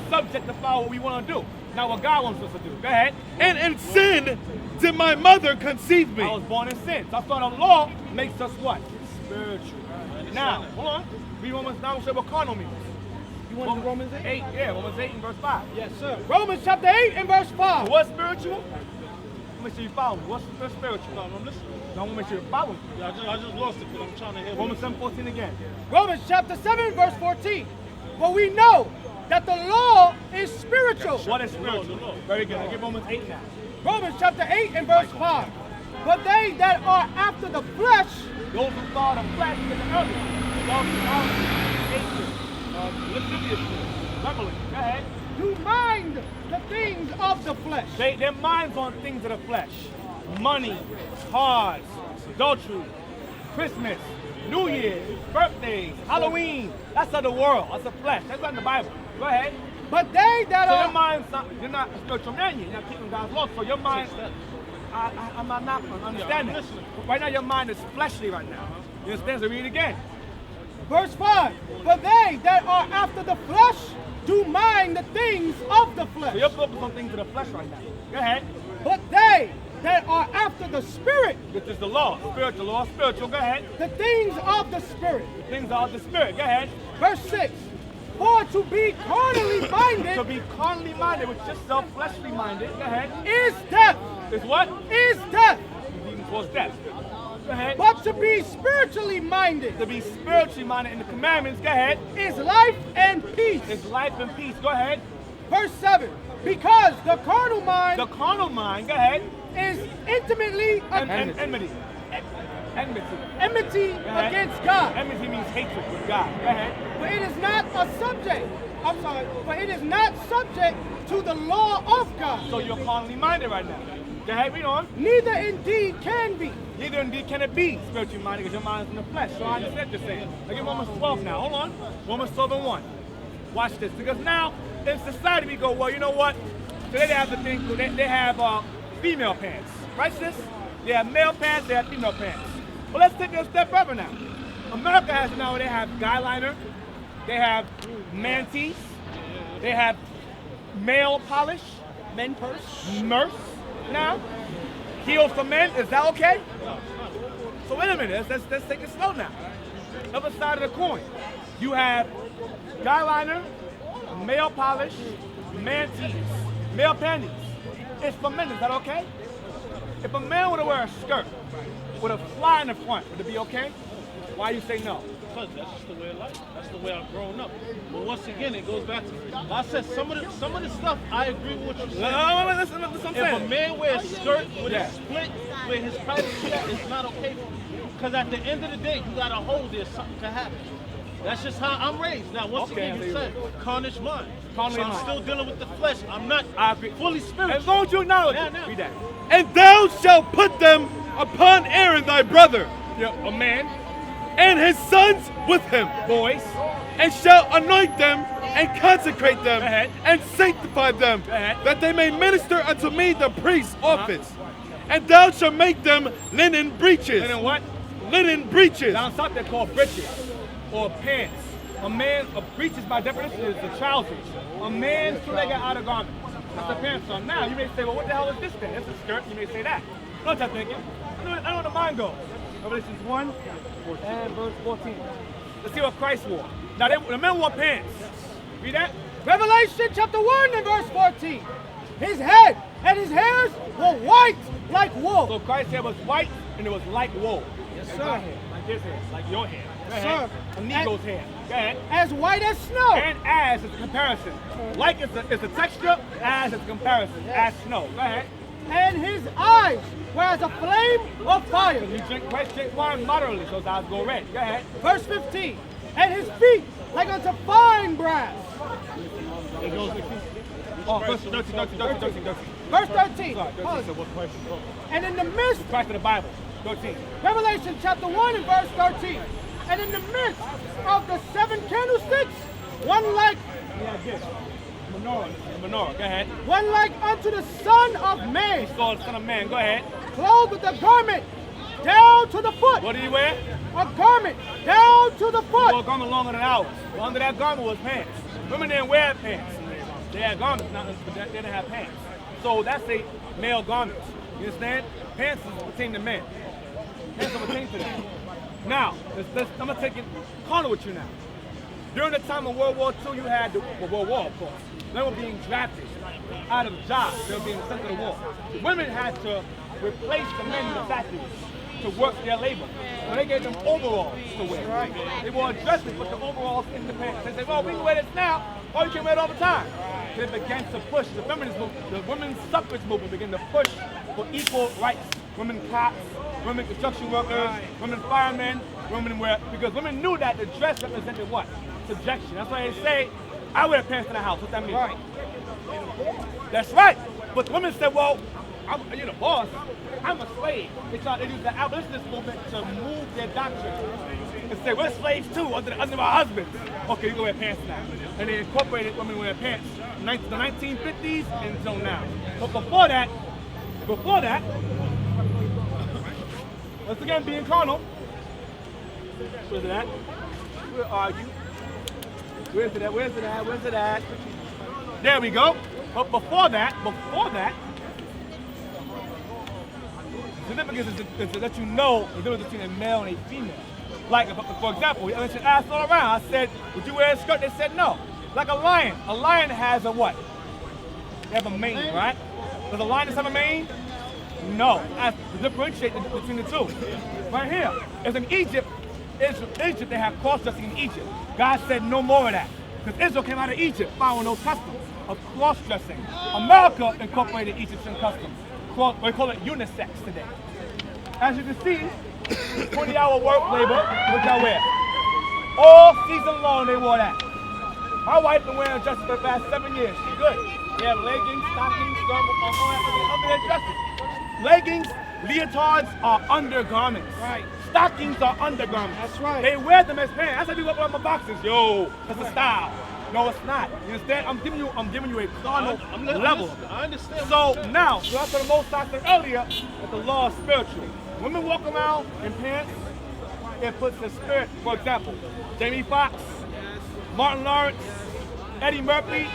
subject to follow what we want to do. Not what God wants us to do. Go ahead. And in sin did my mother conceive me. I was born in sin. So I thought the law makes us what? Spiritual. Now, hold on. Read Romans, now we'll show what carnal means. You want to Romans 8? 8, yeah, Romans 8 and verse 5. Yes, sir. Romans chapter 8 and verse 5. What's spiritual? Make sure you follow me. What's spiritual? No, I'm listening. I want to make sure you follow me. Yeah, I just lost it because I'm trying to hear. Romans 7:14 again. Romans chapter 7 verse 14. For we know that the law is spiritual. What is spiritual? The law. Very good. I give Romans 8 now. Romans chapter 8 and verse 5. But they that are after the flesh, Those who follow the flesh is the earlier. Those who follow hatred, lasciviousness, reveling. Go ahead. do mind the things of the flesh. Their minds on things of the flesh. Money, cars, adultery, Christmas, New Year's, birthdays, Halloween. That's of the world. That's the flesh. That's not in the Bible. Go ahead. But they that So are your mind's not, you're not a spiritual man yet. You're not keeping God's law. So your mind, I'm not understanding. Right now your mind is fleshly right now. You understand? So read it again. verse 5. But they that are after the flesh do mind the things of the So flesh. you're focused on things of the flesh right now. Go ahead. But they that are after the spirit, Which is the law. Spiritual law. Spiritual. Go ahead. the things of the spirit. The things are of the spirit. Go ahead. Verse 6. For to be carnally To minded be carnally minded, which is self-fleshly minded. Go ahead. is death. Is what? Is death. Even towards death. Go ahead. But to be spiritually minded To be spiritually minded in the commandments. Go ahead. is life and peace. Is life and peace. Go ahead. Verse 7. Because the carnal mind The carnal mind. Go ahead. is intimately Enmity. Enmity. enmity ahead. against God. Enmity means hatred with God. Go ahead. For it is not a subject. I'm sorry. For it is not subject to the law of God. So you're carnally minded right now. Go ahead, read on. Neither indeed can be. Neither indeed can it be spiritually minded because your mind's in the flesh. So I understand what you're saying. Look at Romans 12 now. Hold on. Romans 12 and 1. Watch this. Because now in society we go, well, you know what? Today they have the thing, they have female pants. Right, sis? They have male pants, they have female pants. Well, let's take it a step further now. America has now, they have guy liner, they have man tees, they have male polish, men purse, nurse. Now, heels for men, is that okay? So wait a minute, let's take it slow now. Other side of the coin, you have guy liner, male polish, man tees, male panties. It's for men, is that okay? If a man were to wear a skirt with a fly in the front, would it be okay? Why you say no? Because that's just the way of life. That's the way I've grown up. But once again, it goes back to I said some of the stuff I agree with what you're saying. No, listen what I'm If a saying. man wears a skirt with Yeah. a split where his privacy at, it's not okay for me. Because at the end of the day, you got to hold there, something can happen. That's just how I'm raised. Now, once Okay, again, you said carnage mind. Carnal So I'm mind. still dealing with the flesh. I'm not I agree. fully As spiritual. long as you acknowledge it, Now. read that. And thou shalt put them upon Aaron thy brother, Yeah, a man, and his sons with him, boys, and shalt anoint them and consecrate them ahead. and sanctify them, ahead. that they may minister unto me the priest's office. And thou shalt make them linen breeches. Linen what? Linen breeches. Down south they're called breeches or pants. A breeches by definition is the trousers. A man's two-legged outer garment. That's the pants on. Now you may say, well, what the hell is this then? It's a skirt. You may say that. You know what I'm thinking? I know where the mind goes. Revelations 1 and verse 14. Let's see what Christ wore. Now the men wore pants. Read that. Revelation chapter 1 and verse 14. His head and his hairs were white like wool. So Christ's hair was white and it was like wool. Yes, Like sir. my hair, like his hair, like your hair. Go Yes, ahead. sir. A Negro's hair. Go ahead. As white as snow. And as is a comparison. Like is the texture, as is a comparison. As snow. Go ahead. And his eyes were as a flame of fire. You drink wine moderately, so his eyes go red. Go ahead. Verse 15. And his feet like unto fine brass. Oh, verse 13. Verse 13. Sorry, 13 said what question? And in the midst, Christ of the Bible. 13. Revelation chapter 1 and verse 13. And in the midst of the 7 candlesticks, one like Menorah. Go ahead. one like unto the Son of Man, Saw the Son of Man. Go ahead. clothed with a garment down to the foot. What did he wear? A garment down to the He wore a foot. garment longer than ours. Well, under that garment was pants. Women didn't wear pants. They had garments, but they didn't have pants. So that's a male garment. You understand? Pants is pertain to men. Pants are pertain to them. Now, I'm going to take it carnal with you now. During the time of World War II, you had World War, of course. They were being drafted out of jobs. They were being sent to the war. The women had to replace the men in the factories to work their labor. So they gave them overalls to wear. They wore dresses, put the overalls in the pants. They said, well, we can wear this now, or you can wear it all the time. They began to push, the feminist movement, the women's suffrage movement began to push for equal rights. Women cops, women construction workers, women firemen, women wear, because women knew that the dress represented what? Subjection. That's why they say, I wear pants in the house. What that mean? Right. That's right. But the women said, well, you're the boss. I'm a slave. They used the abolitionist movement to move their doctrine and say, we're slaves too, under our husbands. Okay, you can wear pants now. And they incorporated women wearing pants from the 1950s until now. But before that, once again, being carnal, where's it at? Where are you? Where's it at? There we go. But before that, significance is to let you know the difference between a male and a female. Like, for example, I mentioned ass all around. I said, would you wear a skirt? They said no. Like a lion. A lion has a what? They have a mane, right? Does a lion have a mane? No. That's to differentiate between the two. Right here. It's in Egypt, they have cross-dressing in Egypt. God said no more of that. Because Israel came out of Egypt following those customs of cross-dressing. America incorporated Egyptian customs. We call it unisex today. As you can see, 20-hour work labor, which I wear. All season long they wore that. My wife been wearing dresses for the past 7 years. She's good. They have leggings, stockings, under their dresses. Leggings, leotards are undergarments. Right. Stockings are undergarments. That's right. They wear them as pants. That's how you walk around my boxes. Yo, that's a style. No, it's not. You understand? I'm giving you a carnal level. I understand. So now, so after the Most I said earlier, that the law is spiritual. Women walk around in pants, it puts the spirit, for example, Jamie Foxx, Martin Lawrence, Eddie Murphy,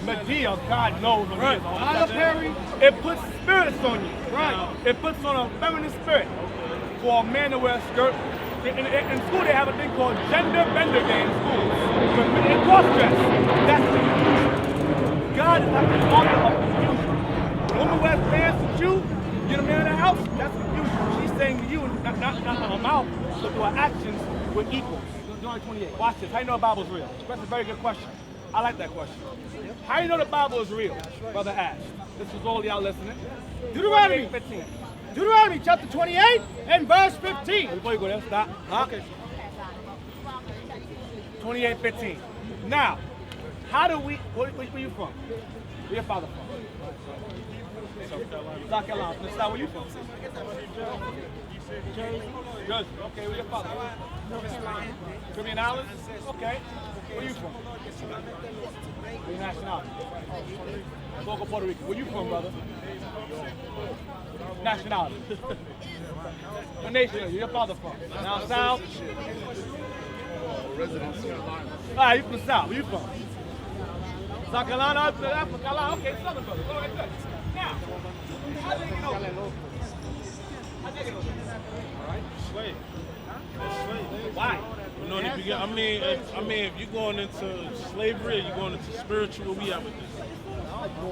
Medea, God knows what it is. Tyler Perry. It puts spirits on you. Right. It puts on a feminine spirit. For a man to wear a skirt, in school they have a thing called gender bender day in school. In cross-dress, that's confusion. God is not the author of confusion. The woman wears pants with you, you're the man in the house, that's confusion. She's saying to you, not on her mouth, but through her actions, we're equal. Deuteronomy 28. Watch this. How do you know the Bible's real? That's a very good question. I like that question. How do you know the Bible is real? Brother Ash. This was all y'all listening. Deuteronomy 15. Deuteronomy chapter 28 and verse 15. Before you go there, stop. Huh? Okay. 28:15. Now, how do we, where you from? Where your father from? South Carolina. South Carolina. Where you from? Jersey. Okay, where your father? Caribbean Islands? Okay. Where you from? Your nationality? Local Puerto Rican. Where you from, brother? Nationality? What nation are you? Where your father from? Down south? Ah, you from the south. Where you from? South Carolina? Carolina? Okay, southern brother. Go ahead, good. Now, how do you get over there? How do you get over there? Slave. Why? You know, if you get, I mean, if you're going into slavery, or you're going into spiritual, we have with this.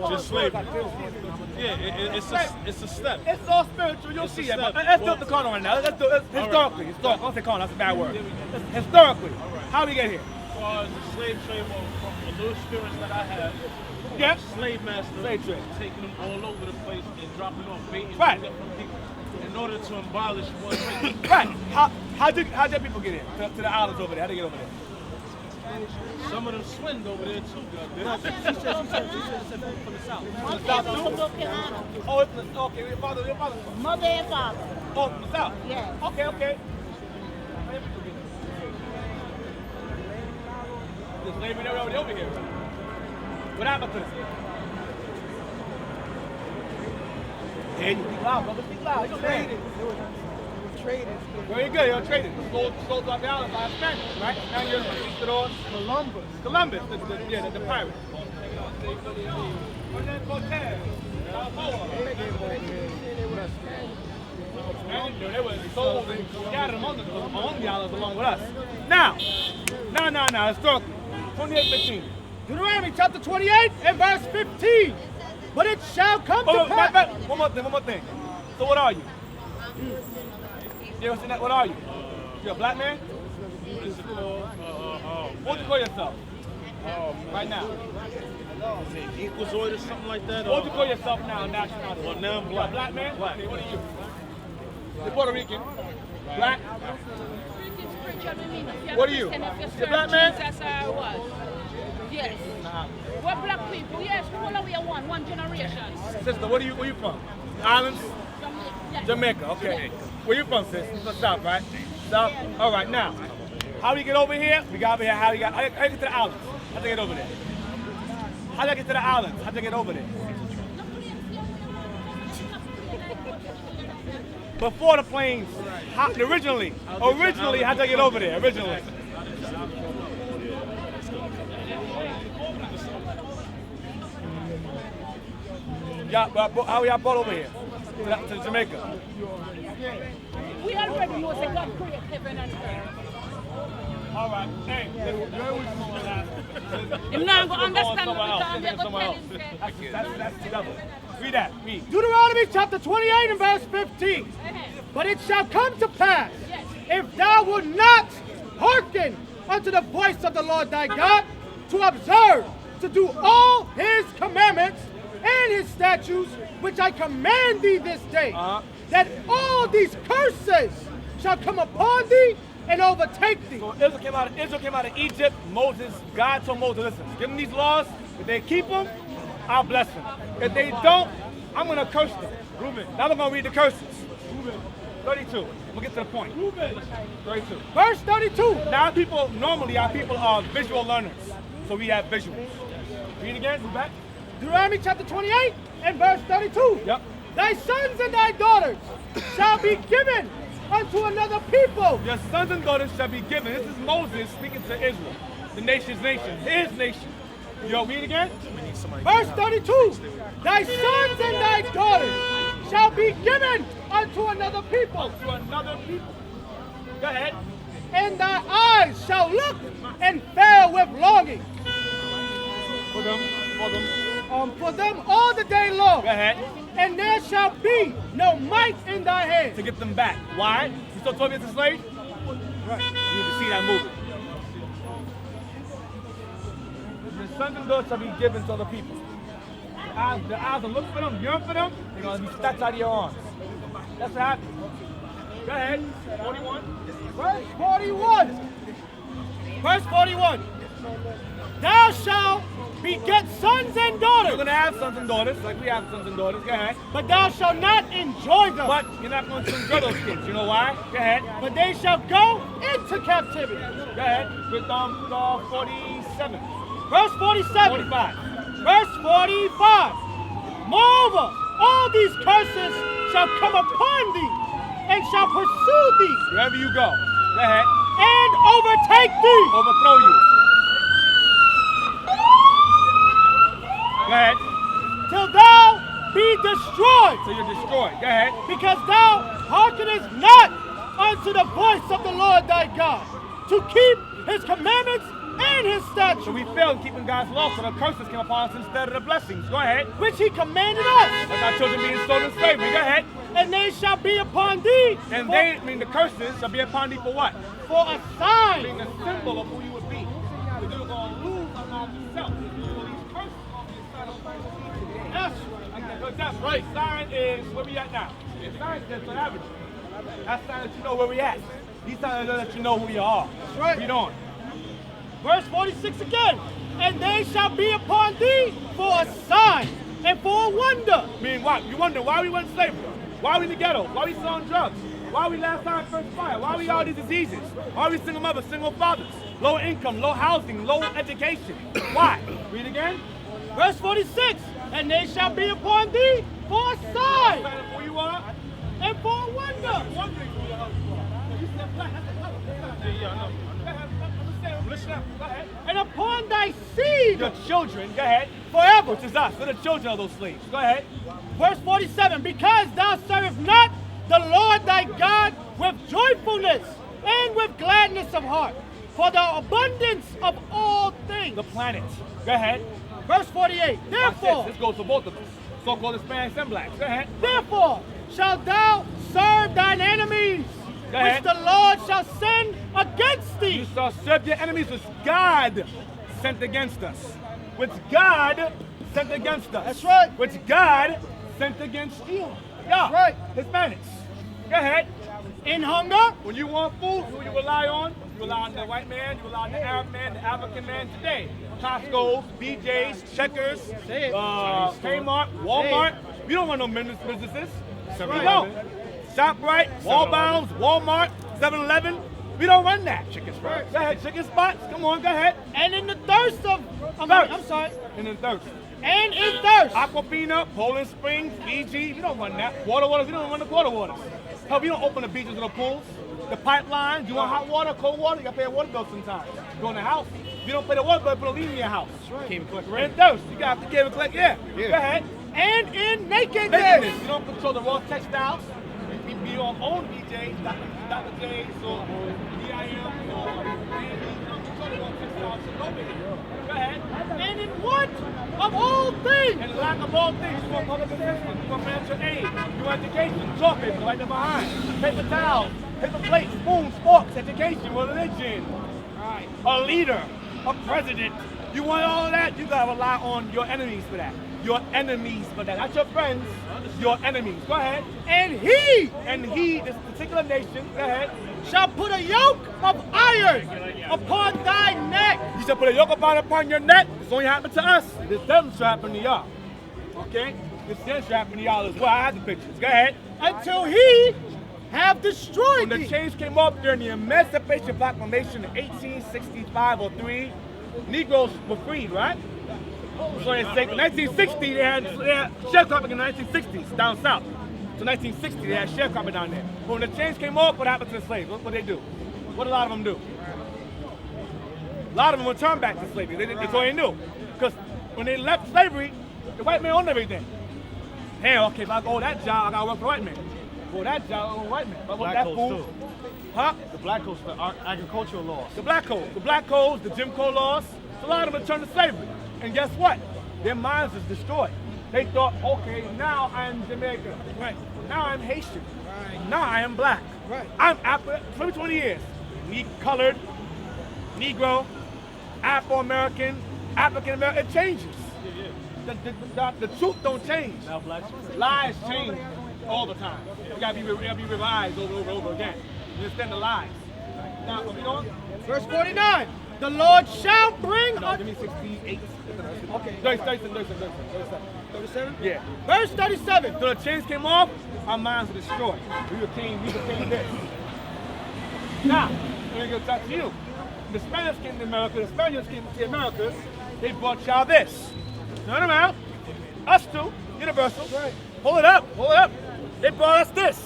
Just slavery. Yeah, it's a step. It's all spiritual. You'll It's see a it. step. But let's do it the corner right now. Let's do it historically. Historically. I don't say corner. That's a bad word. Historically. How do we get here? As far as the slave trade, well, from the little experience that I had, Yep. slave master Slave trade. taking them all over the place and dropping off bait and Right. different people in order to abolish one race. Right. How did people get in to the islands over there? How did they get over there? Some of them swinned over there too, goddamn. From the south too? Oh, it's okay. Your father from? Mother and father. Oh, from the south. Yes. Okay. How did people get in? The slavery they were already over here. What happened to them? Hey, speak loud, brother. Speak loud. You're traded. Very good. You're traded. Sold off the island by Spanish, right? Spaniards, conquistadors. Columbus. The pirate. And then Cortez. Balboa. And they were sold and scattered among the islands along with us. Now, historically, 28:15. Deuteronomy chapter 28 and verse 15. But it shall come to pass. One more thing. So what are you? You ever seen that? What are you? You're a black man? What would you call yourself? Right now. Equazoid or something like that? What would you call yourself now, nationality? Well, now I'm You're a black. black man? Black. Okay, what are you? You're Puerto Rican. Black? What are you? You're black man? Jesus or what? Yes. We're black people. Yes, all of we are one generation. Sister, where you from? Islands? Yes. Jamaica, okay. Where you from, sis? From South, right? South? All right, now, how do you get over here? We got over here, how do you get to the islands? How'd you get over there? How'd you get to the islands? How'd you get over there? Before the planes, originally, how'd you get over there, originally? How y'all brought over here? To Jamaica? We already know that God created heaven and earth. All right. Hey, You're not going to understand what we're somewhere else. That's double. Read that. Read. Deuteronomy chapter 28 and verse 15. But it shall come to pass, if thou wilt not hearken unto the voice of the Lord thy God, to observe, to do all his commandments and his statutes, which I command thee this day, that all these curses shall come upon thee and overtake thee. So Israel came out of Egypt. God told Moses, listen, give them these laws. If they keep them, I'll bless them. If they don't, I'm going to curse them. Now I'm going to read the curses. 32. We'll get to the point. 32. Verse 32. Now our people are visual learners. So we have visuals. Read again. Move back. Deuteronomy chapter 28 and verse 32. Yep. Thy sons and thy daughters shall be given unto another people. Your sons and daughters shall be given. This is Moses speaking to Israel. The nation's nation. His nation. Yo, read again. Verse 32. Thy sons and thy daughters shall be given unto another people. To another people. Go ahead. And thy eyes shall look and fail with longing For them. for them all the day long. Go ahead. And there shall be no might in thy hand. To get them back. Why? You still 12 years a slave? Right. You need to see that movie. Your sons and daughters shall be given to other people. The eyes will look for them, yearn for them, they're going to be snatched out of your arms. That's what happened. Go ahead. 41. Verse 41. Verse 41. Thou shalt beget sons and You're daughters, going to have sons and daughters, like we have sons and daughters. Go ahead. but thou shalt not enjoy them. But you're not going to enjoy those kids. You know why? Go ahead. But they shall go into captivity. Go ahead. With 47. Verse 47. 45. Verse 45. Moreover, all these curses shall come upon thee, and shall pursue thee, Wherever you go. Go ahead. and overtake thee. Overthrow you. Go ahead. Till thou be destroyed, So you're destroyed. Go ahead. because thou hearkenest not unto the voice of the Lord thy God, to keep his commandments and his So statutes, we failed in keeping God's law, so the curses came upon us instead of the blessings. Go ahead. which he commanded us, Like our children being sold in slavery. Go ahead. and they shall be upon thee And for, they, the curses, shall be upon thee for what? for a sign. Being a symbol of who you would be. Because you were going to lose a lot of yourself. So these curses are going to be a sign of today. That's right. Sign is where we at now. The sign is an average. That's sign that you know where we at. These signs are that you know who you are. That's right. Read on. Verse 46 again. And they shall be upon thee for a sign and for a wonder. Meaning what? You wonder why we went in slavery? Why we in the ghetto? Why we selling drugs? Why we last time first fire? Why we all these diseases? Why we single mothers, single fathers? Low income, low housing, low education. Why? Read again. Verse 46. And they shall be upon thee for a sign Sign of who you are. and for a wonder. Wondering who you are. You said black. That's a color. Yeah, I know. Understand? Listen up. Go ahead. And upon thy seed Your children, go ahead. forever. Which is us. We're the children of those slaves. Go ahead. Verse 47. Because thou servest not the Lord thy God with joyfulness and with gladness of heart, for the abundance of all things. The planets. Go ahead. Verse 48. Watch Therefore, this goes for both of us. So-called Hispanics and blacks. Go ahead. therefore shalt thou serve thine enemies, Go ahead. which the Lord shall send against You thee. shall serve your enemies, which God sent against us. Which God sent against us. That's right. Which God sent against you. Yeah. That's right. Hispanics. Go ahead. In hunger, When you want food, who you rely on? You rely on the white man, you rely on the Arab man, the African man today. Costco's, BJ's, Checkers, Say it. Kmart, Walmart. We don't run no businesses. We right. don't. ShopRite, Wallbounds, Walmart, 7-Eleven. We don't run that. Chicken spots. Go ahead, chicken spots. Come on, go ahead. and in the thirst of, Thirst. I'm sorry, And then thirst. and in thirst. Aquafina, Poland Springs, Fiji. We don't run that. Water waters. We don't run the water waters. Hell, we don't open the beaches or the pools. The pipelines. You want hot water, cold water? You gotta pay a water bill sometimes. You go in the house. If you don't pay the water bill, put a leave in your house. That's right. Came collect rent. And thirst. You got to give and collect. Yeah. Go ahead. And in nakedness. Nakedness. You don't control the raw textiles. You don't own BJ's, Dr. J's, or DIM, or you don't control the raw textiles. So go with it. Go ahead. And in want of all things. And lack of all things, you want public assistance, you want financial aid, you want education, chalk paper right there behind, paper towels, paper plates, spoons, forks, education, religion, a leader, a president. You want all of that, you gotta rely on your enemies for that. Your enemies for that. Not your friends, your enemies. Go ahead. And he This particular nation, go ahead. shall put a yoke of iron upon thy neck. You shall put a yoke upon your neck. This only happened to us. This doesn't happen to y'all. Okay? This doesn't happen to y'all as well. I have the pictures. Go ahead. Until he have destroyed When the thee. change came up during the Emancipation Proclamation in 1865 or 3, Negroes were freed, right? So in 1960, they had sharecropping in the 1960s down south. So 1960, they had sharecropping down there. But when the change came up, what happened to the slaves? What they do? What a lot of them do? A lot of them returned back to slavery. That's all they knew. Because when they left slavery, the white man owned everything. Hey, okay, if I go that job, I gotta work for the white man. Go that job, I go for the white man. If I want that food, huh? The black codes for agricultural laws. The black codes, the Jim Crow laws, a lot of them returned to slavery. And guess what? Their minds was destroyed. They thought, okay, now I'm Jamaican. Right. Now I'm Haitian. Right. Now I am black. Right. I'm Afro, 20 years. Colored, Negro, Afro-American, African-American. It changes. The truth don't change. Now blacks. Lies change all the time. You gotta be revised over again. You understand the lies? Now, what we doing? Verse 49. The Lord shall bring No, give me 68. Okay. 37? Yeah. Verse 37. So the chains came off, our minds were destroyed. We became this. Now, let me go talk to you. The Spaniards came to America, the Spaniards came to the Americas, they brought y'all this. Turn around. Us two, universal. Right. Hold it up. They brought us this.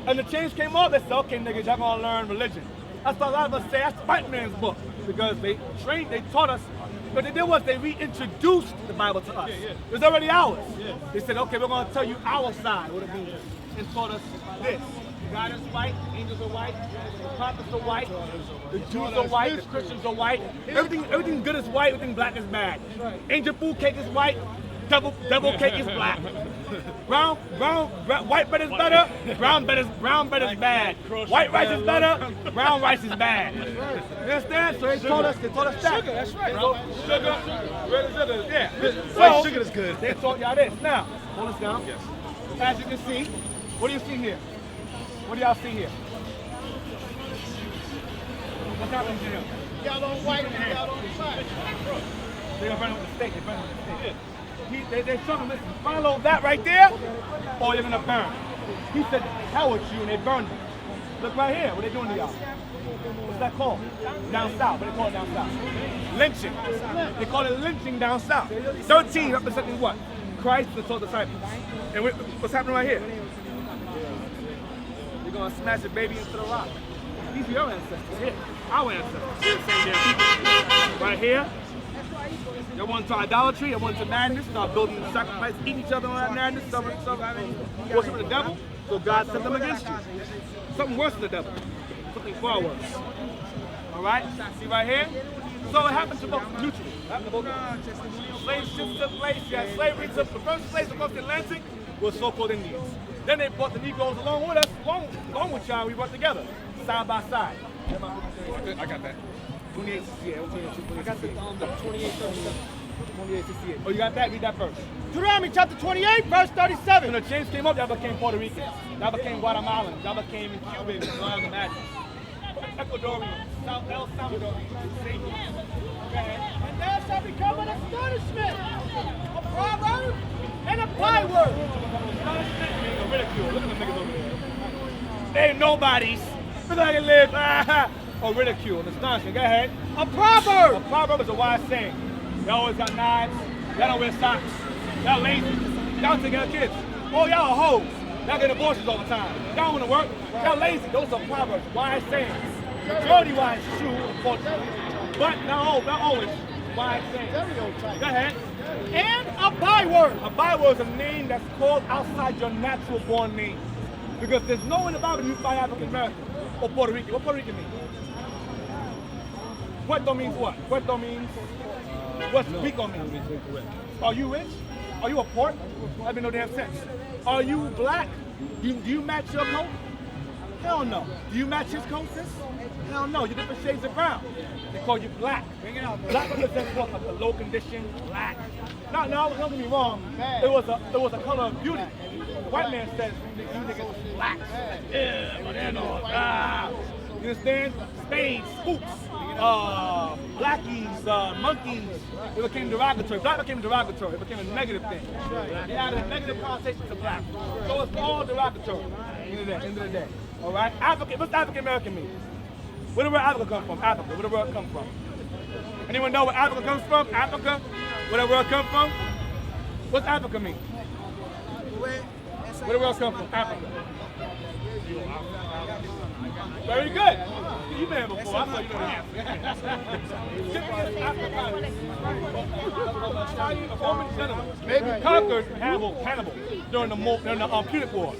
And the chains came off, they said, okay, niggas, y'all gonna learn religion. That's what a lot of us say, that's the white man's book. Because they taught us. What they did was they reintroduced the Bible to us. It was already ours. They said, okay, we're going to tell you our side, what it means. And taught us this. God is white, angels are white, the prophets are white, the Jews are white, the Christians are white. Everything good is white, everything black is bad. Angel food cake is white, devil cake is black. White bread is better, brown bread is bad. White rice is better, brown rice is bad. You understand? So they told us that. Sugar, that's right. Sugar, yeah. White sugar is good. They taught y'all this. Now, hold us down. Yes. As you can see, what do you see here? What do y'all see here? What's happening here? Y'all on white and y'all on the side. They're gonna burn with the stake. They told him, listen, follow that right there, or you're gonna burn. He said, hell with you, and they burned him. Look right here, what they doing to y'all? What's that called? Down south, what they call it down south? Lynching. They call it lynching down south. 13 representing what? Christ and the 12 disciples. And what's happening right here? You're gonna smash a baby into the rock. These are your ancestors here. Our ancestors. They're the same damn people. Right here. They want to idolatry, they want to madness, start building sacrifice, eating each other on that madness, worshiping the devil, so God sent them against you. Something worse than the devil. Something far worse. Alright? See right here? So it happened to both mutually. Slave ships took place, you had slavery, the first slaves across the Atlantic were so-called Indians. Then they brought the Negroes along with us, along with y'all, we brought together, side by side. I got that. 2868. I got the 2837. 2868. Oh, you got that? Read that first. Deuteronomy chapter 28, verse 37. When the chains came up, y'all became Puerto Ricans. Y'all became Guatemalans. Y'all became Cubans and all the magic. Ecuadorians. El Salvadorians. And there shall become an astonishment, a proverb, and a byword. Astonishment means a ridicule. Look at the niggas over there. They ain't nobodies. Look how they live. Or ridicule, an astonishment. Go ahead. A proverb. A proverb is a wise saying. Y'all always got knives. Y'all don't wear socks. Y'all lazy. Y'all take care of kids. Oh, y'all are hoes. Y'all get abortions all the time. Y'all want to work. Y'all lazy. Those are proverbs, wise sayings. Majority wise, true, unfortunately. But not always. Wise sayings. Go ahead. And a byword. A byword is a name that's called outside your natural born name. Because there's no one in the Bible used by African American or Puerto Rican. What Puerto Rican means? Puerto means what? Puerto means, what's Rico mean? Are you rich? Are you a port? I mean, no damn sense. Are you black? Do you match your coat? Hell no. Do you match his coat, sis? Hell no. You're different shades of brown. They call you black. Black represents what? Like a low condition black. No, don't get me wrong. It was a color of beauty. The white man says, you niggas black. Yeah, you understand? Spades, hoops, blackies, monkeys. It became derogatory. Black became derogatory. It became a negative thing. They added a negative connotation to black. So it's all derogatory. End of the day. All right? What's African American mean? Where did Africa come from? Africa. Where did the word come from? Anyone know where Africa comes from? Africa? Where did the word come from? What's Africa mean? Where did the word come from? Africa. Very good. You've been here before. I thought you know the answer. A Roman gentleman conquered Hannibal during the Punic War.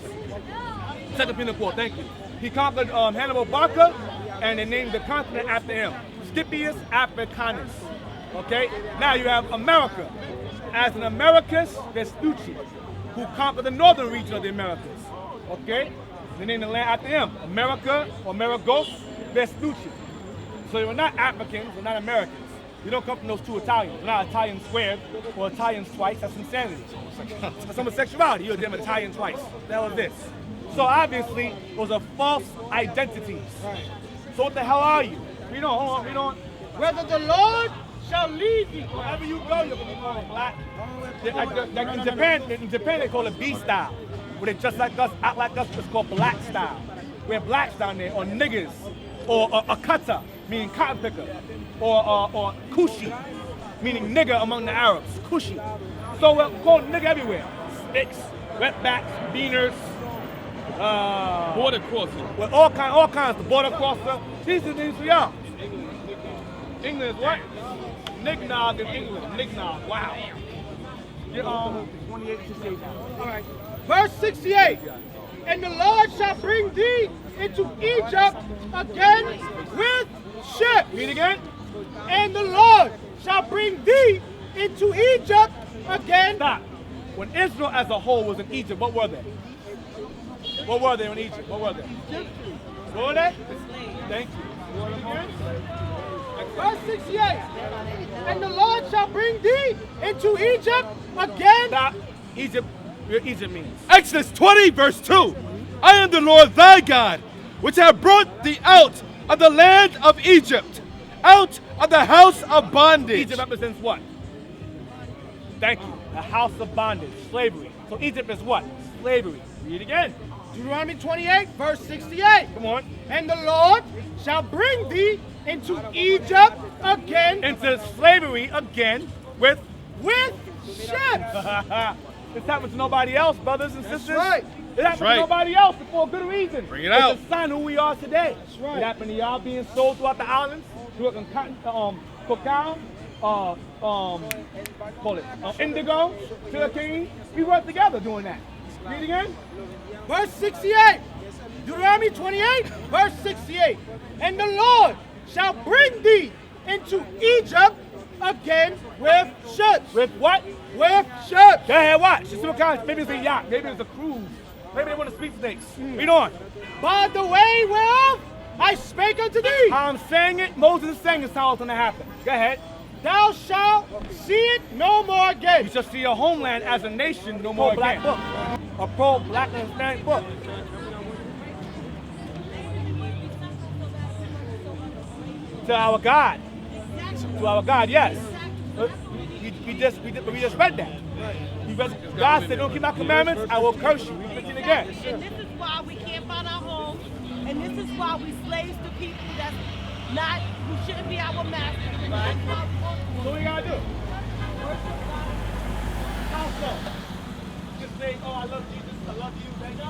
Second Punic War, thank you. He conquered Hannibal Barca, and they named the continent after him. Scipius Africanus. Okay? Now you have America. As an Americus Vespucci, who conquered the northern region of the Americas. Okay? They named the land after him. America, or Amerigos Vespucci. So you're not Africans, you're not Americans. You don't come from those two Italians. You're not Italian squared or Italians twice. That's insanity. That's homosexuality. You're a damn Italian twice. The hell is this? So obviously, it was a false identity. So what the hell are you? Read on, hold on, read on. Whether the Lord shall lead thee. Wherever you go, you're gonna be called black. In Japan, they call it B style. Where they just like us, act like us, it's called black style. We're blacks down there, or niggas, or a kata, meaning cotton picker, or kushi, meaning nigger among the Arabs, kushi. So we're called nigger everywhere. Sticks, wetbacks, beaners, Border crossing. with all kinds, the border crosser. These are things we are. England is what? Nignog in England. Nignog. Wow. You're 28 to 68 now. All right. Verse 68. And the Lord shall bring thee into Egypt again with ships. Read again. And the Lord shall bring thee into Egypt again. Stop. When Israel as a whole was in Egypt, what were they? What were they in Egypt? What were they? What were they? Thank you. Read again. Verse 68. And the Lord shall bring thee into Egypt again. Stop. Egypt. What Egypt means. Exodus 20, verse 2. I am the Lord thy God, which have brought thee out of the land of Egypt, out of the house of bondage. Egypt represents what? Thank you. A house of bondage, slavery. So Egypt is what? Slavery. Read again. Deuteronomy 28, verse 68. Come on. And the Lord shall bring thee into Egypt again Into slavery again with ships. This happened to nobody else, brothers and sisters. right. It happened right. to nobody else for a good reason. Bring it It's out. a sign of who we are today. right. It happened to y'all being sold throughout the islands, throughout cotton, cacao, indigo, sugarcane. We worked together doing that. Read again. Verse 68. Deuteronomy 28, verse 68. And the Lord shall bring thee into Egypt again with ships. With what? With ships. Go ahead, watch. You see what kind? Maybe it's a yacht. Maybe it's a cruise. Maybe they want to speak snakes. Read on. By the way whereof I spake unto thee. How I'm saying it, Moses is saying it's how it's going to happen. Go ahead. Thou shalt see it no more again. You shall see your homeland as a nation no more again. Book. A pro-black and Hispanic book. To our God. To our God, yes. We just read that. God said, don't keep my commandments, I will curse you. We read it again. And this is why we can't find our homes. And this is why we slaves to people that's not, who shouldn't be our masters. And that's why we want to. So what you gotta do? How so? Just say, oh, I love Jesus, I love you, thank you.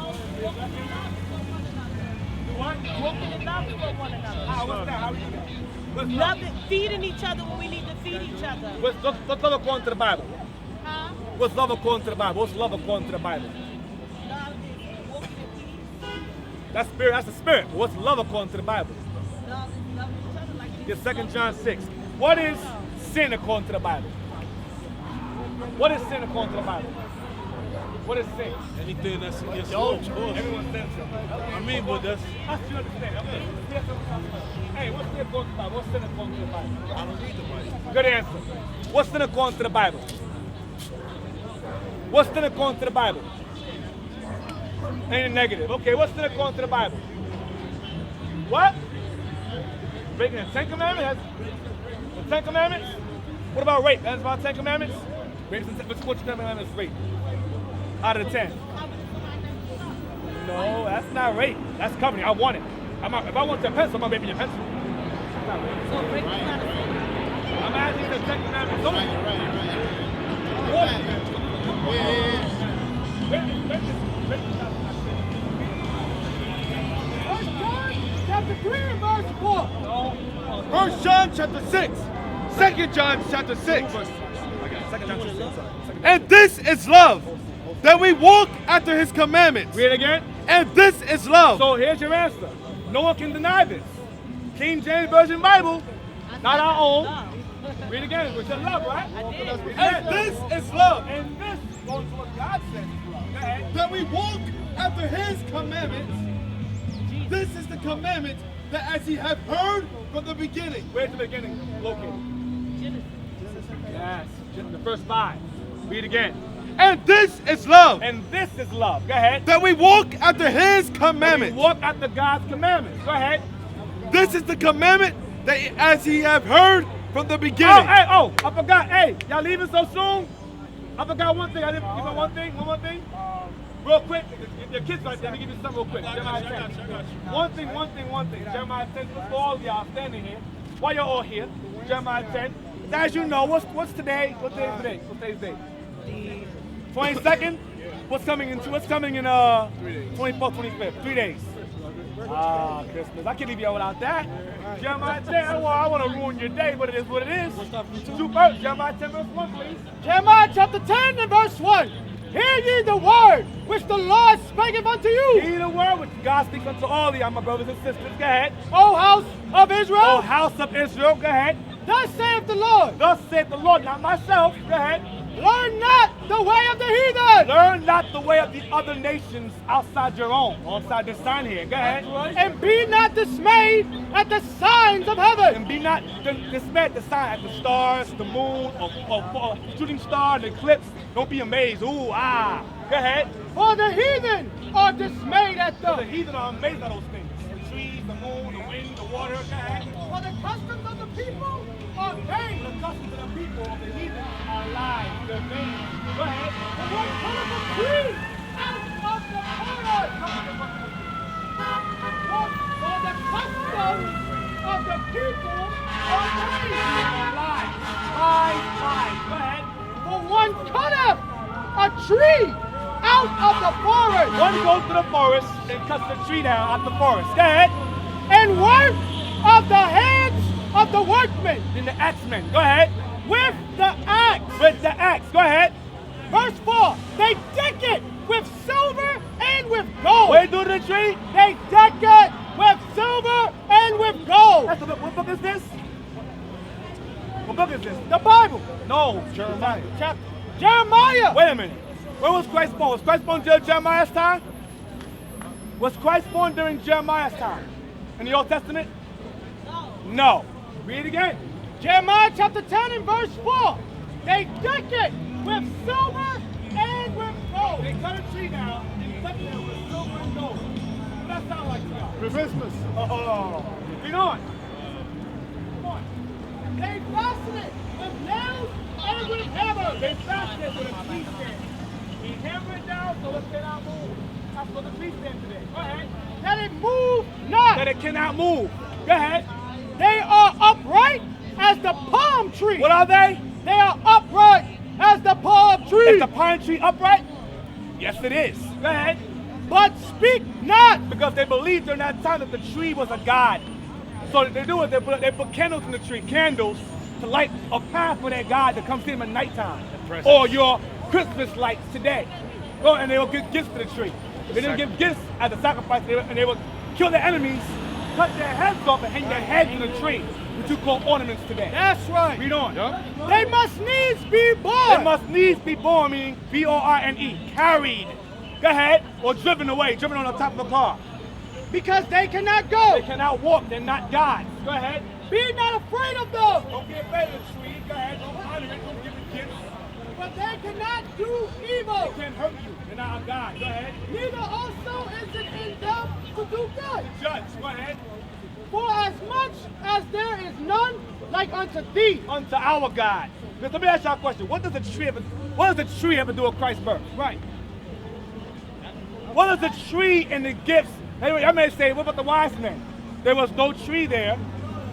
Do what? Walking in love with one another. How, what's that? How we do that? What's love? Loving, feeding each other when we need to feed each other. What's love according to the Bible? Huh? What's love according to the Bible? What's love according to the Bible? Love is walking in peace. That's spirit, that's the spirit. But what's love according to the Bible? Love is loving each other like It's this. 2 John 6. What is sin according to the Bible? What is sin according to the Bible? What is sin? Anything that's against the law, of course. Everyone says so. I mean, but that's, That's you understand. Okay. Hey, what's sin according to the Bible? What's sin according to the Bible? I don't read the Bible. Good answer. What's sin according to the Bible? What's sin according to the Bible? Ain't it negative? Okay, what's sin according to the Bible? What? Breaking the 10 Commandments? The 10 Commandments? What about rape? That's about 10 Commandments? Rape is which commandment is rape? Out of the 10. No, that's not rape. That's covenant. I want it. If I want your pencil, I'm gonna rape your pencil. That's not rape. So break is not a sin. I'm asking the 10 Commandments. Chapter 3 and verse 4. 1 John chapter 6. 2 John chapter 6. And this is love, that we walk after his commandments. Read it again. And this is love. So here's your answer. No one can deny this. King James Version Bible, not our own. Read again. It's your love, right? And this is love, And this goes to what God says is love. Go ahead. that we walk after his commandments. This is the commandment that as ye have heard from the beginning. Where's the beginning located? Yes. The first 5. Read again. And this is love, And this is love. Go ahead. that we walk after his commandments. Walk after God's commandments. Go ahead. This is the commandment that as ye have heard from the beginning. I forgot. Hey, y'all leaving so soon? I forgot one thing. I didn't give one more thing. Real quick, your kids right there. Let me give you something real quick. Jeremiah 10. One thing. Jeremiah 10 for all of y'all standing here. While you're all here, Jeremiah 10. As you know, what's today? What day is today? What's today's date? The 22nd? What's coming in 24th, 25th? 3 days. Christmas. I can't leave y'all without that. Jeremiah 10. I want to ruin your day, but it is what it is. Two verses. Jeremiah 10 verse 1, please. Jeremiah chapter 10 and verse 1. Hear ye the word which the Lord spaketh unto you. Hear the word which God speaks unto all of y'all, my brothers and sisters. Go ahead. O house of Israel. O house of Israel. Go ahead. Thus saith the Lord. Thus saith the Lord, not myself. Go ahead. Learn not the way of the heathen. Learn not the way of the other nations outside your own, outside this sign here. Go ahead. And be not dismayed at the signs of heaven. And be not dismayed at the sign, at the stars, the moon, or shooting star, the eclipse. Don't be amazed. Ooh, ah. Go ahead. For the heathen are dismayed at The them. heathen are amazed at those things. The trees, the moon, the wind, the water. Go ahead. For the customs of the people are vain. The customs of the people of the heathen are lies. They're vain. Go ahead. The one cometh a tree out of the forest. For the customs of the people are vain. Lies. Lies. Lies. Go ahead. For one cutteth a tree out of the forest. One goes to the forest and cuts the tree down out the forest. Go ahead. And work of the hands of the workmen. Then the axemen. Go ahead. With the axe. With the axe. Go ahead. Verse 4. They deck it with silver and with gold. What do to the tree? They deck it with silver and with gold. That's what book is this? What book is this? The Bible. No, Jeremiah. Chapter. Jeremiah. Wait a minute. Where was Christ born? Was Christ born during Jeremiah's time? Was Christ born during Jeremiah's time? In the Old Testament? No. Read it again. Jeremiah chapter 10 and verse 4. They deck it with silver and with gold. They cut a tree down and deck it with silver and gold. What does that sound like to y'all? For Christmas. Oh. Read on. Come on. They fasten it with nails and with hammers. They fasten it with a tree stand. He hammered it down so it cannot move. That's what the tree stand today. Go ahead. That it move not. That it cannot move. Go ahead. They are upright as the palm tree. What are they? They are upright as the palm tree. Is the pine tree upright? Yes, it is. Go ahead. But speak not. Because they believed during that time that the tree was a god. So what they do is they put candles in the tree, candles, to light a path for their God to come see them at nighttime. Or your Christmas lights today. Go and they will give gifts to the tree. They didn't give gifts as a sacrifice, and they would kill their enemies, cut their heads off, and hang their heads in the tree, which you call ornaments today. That's right. Read on. They must needs be born. They must needs be born, meaning B-O-R-N-E, carried. Go ahead. Or driven away, driven on the top of a car. Because they cannot go. They cannot walk, they're not gods. Go ahead. Be not afraid of them. Don't get afraid of the tree. Go ahead. Don't honor it. Don't give it gifts. But they cannot do evil. They can't hurt you. They're not a god. Go ahead. Neither also is it in them to do good. Judge. Go ahead. For as much as there is none like unto thee. Unto our God. Now, let me ask y'all a question. What does the tree ever do at Christ's birth? Right. What does the tree and the gifts? Anyway, I may say, what about the wise men? There was no tree there,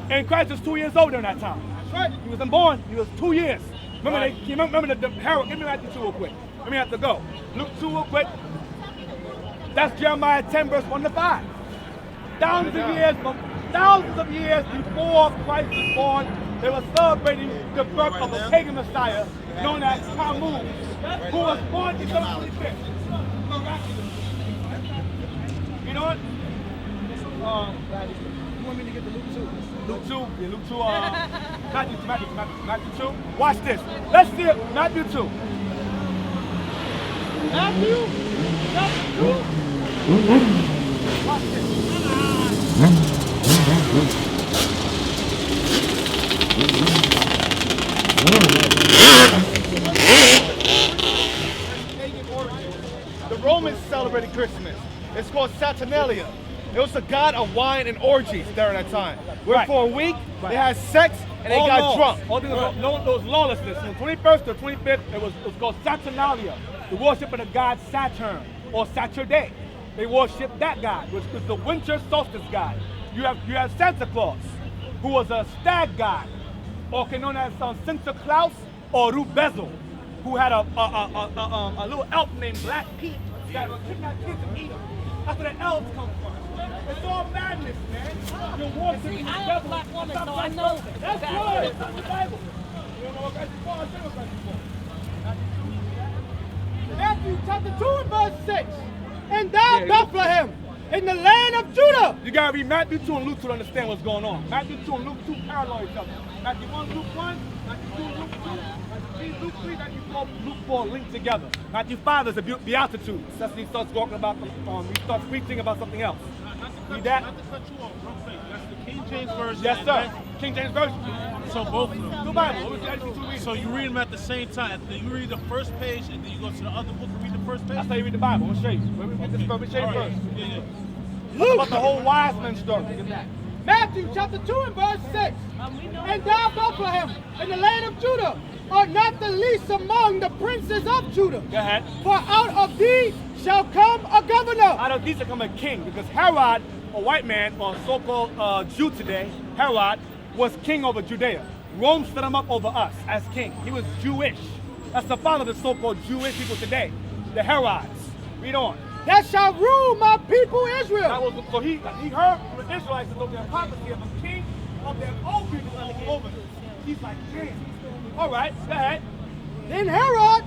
and Christ was 2 years old during that time. That's right. He wasn't born. He was 2 years. Remember the Harold. Give me Matthew 2 real quick. Let me have to go. Luke 2 real quick. That's Jeremiah 10 verse 1 to 5. Thousands of years before Christ was born, they were celebrating the birth of a pagan Messiah known as Tammuz, who was born December 25th. You know what? You want me to get to Luke 2? Luke 2? Yeah, Luke 2. Matthew 2. Watch this. Let's see it. Matthew 2. Matthew chapter 2. Watch this. The Romans celebrated Christmas. It's called Saturnalia. It was the god of wine and orgies during that time. Where Right. for a week, Right. they had sex and they got laws. drunk. All these those lawlessness. From the 21st to the 25th, it was called Saturnalia, the worship of the god Saturn or Saturday. They worship that god, which is the winter solstice god. You have Santa Claus, who was a stag god, also known as Santa Claus or Rubezel, who had a little elf named Black Pete that would kidnap kids and eat them. That's where the elves come from. It's all madness, man. You're worshiping the I am a devil. black woman, That's so not I know That's that. right. It's not the Bible. You don't know what Christ is for? I'll tell you what Christ is for. Matthew chapter 2 and verse 6. And thou, Bethlehem, in the land of Judah. You gotta read Matthew 2 and Luke 2 to understand what's going on. Matthew 2 and Luke 2 parallel each other. Matthew 1, Luke 1, Matthew 2, Luke 2, Matthew 3, Luke 3, Matthew 4, Luke 4 linked together. Matthew 5 is the Beatitudes. That's when he starts talking about, he starts preaching about something else. Read that. Not to cut you off, real quick. That's the King James Version. Yes, sir. right? King James Version. So both of them. The Bible. What was the actual two readings? So you read them at the same time. You read the first page and then you go to the other book and read the first page? That's how you read the Bible. I'm gonna show you. Let me show you All right. first. Yeah, yeah. Luke. About the whole wise man story. Look at that. Matthew chapter 2 and verse 6. And thou, Bethlehem, in the land of Judah, art not the least among the princes of Judah. Go ahead. For out of thee shall come a governor. Out of these shall come a king, because Herod, a white man, or so-called Jew today, Herod, was king over Judea. Rome set him up over us as king. He was Jewish. That's the father of the so-called Jewish people today, the Herods. Read on. That shall rule my people Israel. That was, so he heard from the Israelites about their prophecy of a king of their own people over them. He's like, damn. All right, go ahead. Then Herod,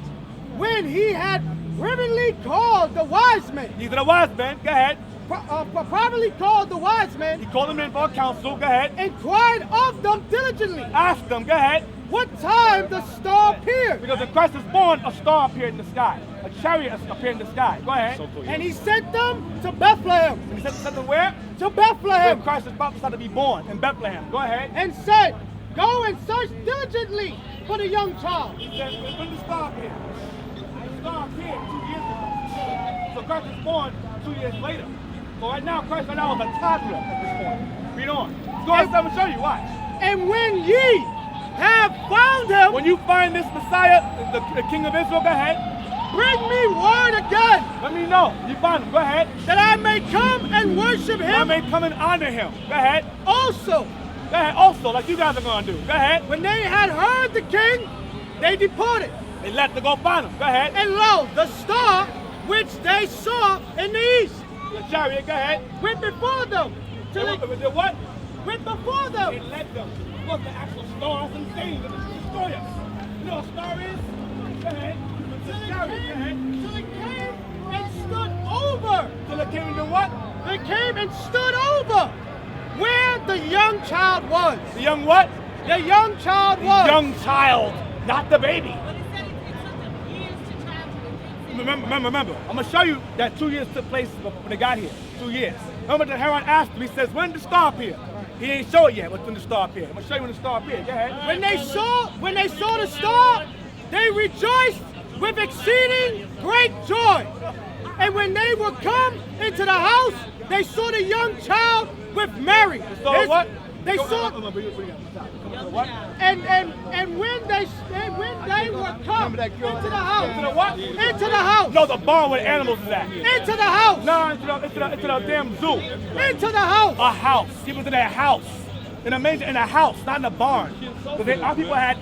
when he had privately called the wise men, These are the wise men. Go ahead. privately called the wise He men, called them in for a council. Go ahead. inquired of them diligently Ask them. Go ahead. what time the star appeared. Because when Christ was born, a star appeared in the sky. A chariot appeared in the sky. Go ahead. And he sent them to Bethlehem. And he said them where? To Where Bethlehem. Christ was prophesied to be born, in Bethlehem. Go ahead. And said, go and search diligently for the young child. He said, when the star appeared? The star appeared 2 years ago. So Christ was born 2 years later. So right now, Christ right now is a toddler at this point. Read on. Let's go ahead and show you. Watch. And when ye have found him, When you find this Messiah, the King of Israel, go ahead. bring me word again, Let me know. You find him. Go ahead. that I may come and worship I him may come and honor him. Go ahead. also. Go ahead. Also, like you guys are going to do. Go ahead. When they had heard the king, they departed. They left to go find him. Go ahead. And lo, the star which they saw in the east The chariot, go ahead. went before them. They Till went it the what? went before them. It led them. It wasn't the actual star. It's insane. It destroy us. You know what a star is? Go ahead. It's a chariot. Go ahead. Till it came and stood over. Till it came into what? They came and stood over where the young child was. The young what? The young child The was. young child, not the baby. But it said it took them years to travel to the Remember. I'm going to show you that 2 years took place when they got here. 2 years. Remember that Herod asked him, he says, when did the star appear? He ain't show it yet when the star appeared. I'm going to show you when the star appeared. Go ahead. When they saw the star, they rejoiced with exceeding great joy. And when they were come into the house, they saw the young child with Mary. So what? They saw, What? and when they were come into the house, Into the what? into the house, No, the barn where the animals is at. into the house, No, into the damn zoo. into the house. A house. He was in a house. In a house, not in a barn. Because our people had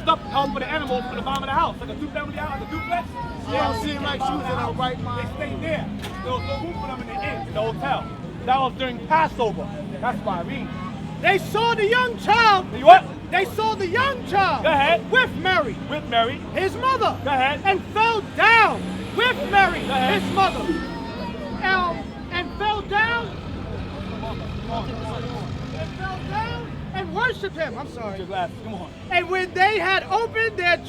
stuff held for the animals in the bottom of the house, like a two-family house, like a duplex. Yeah, it seemed like she was in her right They mind. stayed there. There was no room for them in the inn, in the hotel. That was during Passover. That's why I read. They saw the young child. You what? They saw the young child Go ahead. with Mary, With Mary. his mother, Go ahead. and fell down with Mary, Go ahead. his mother, and fell down and worshipped him. I'm sorry. Your glasses. Come on. And when they had opened their They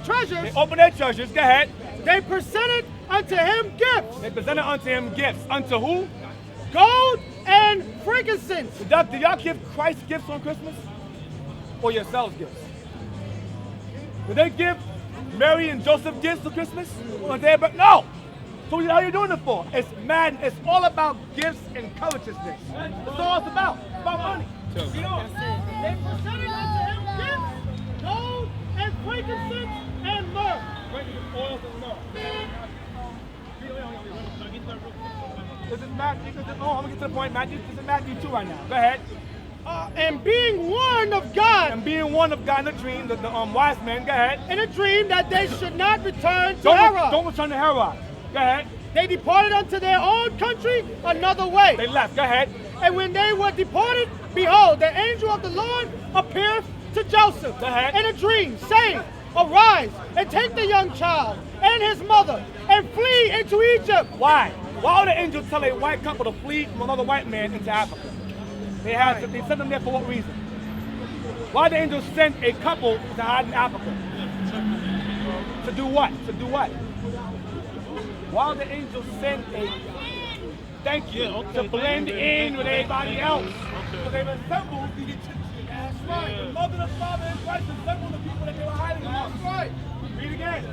treasures, opened their treasures. Go ahead. they presented unto him gifts, They presented unto him gifts. Unto who? gold and frankincense. Do y'all give Christ gifts on Christmas? Or yourselves gifts? Did they give Mary and Joseph gifts for Christmas? No. So how are you doing it for? It's mad. It's all about gifts and covetousness. That's all it's about. It's about money. They presented unto him gifts, gold and frankincense and myrrh. Oils and myrrh. This is Matthew. I'm gonna get to the point, Matthew. This is Matthew 2 right now. Go ahead. And being warned of God And being one of God in a dream, the wise men. Go ahead. in a dream that they should not return to Herod, Don't return to Herod. Go ahead. they departed unto their own country another way. They left. Go ahead. And when they were departed, behold, the angel of the Lord appeared to Joseph Go ahead. in a dream, saying, Arise and take the young child and his mother and flee into Egypt. Why? Why would the angel tell a white couple to flee from another white man into Africa? They sent them there for what reason? Why did the angel send a couple to hide in Africa? To do what? To do what? Why would the angel send a thank you to blend in with everybody else? So they resemble the Egyptians. That's right. The mother, the father, and Christ resemble the people that they were hiding among. That's right. Read again.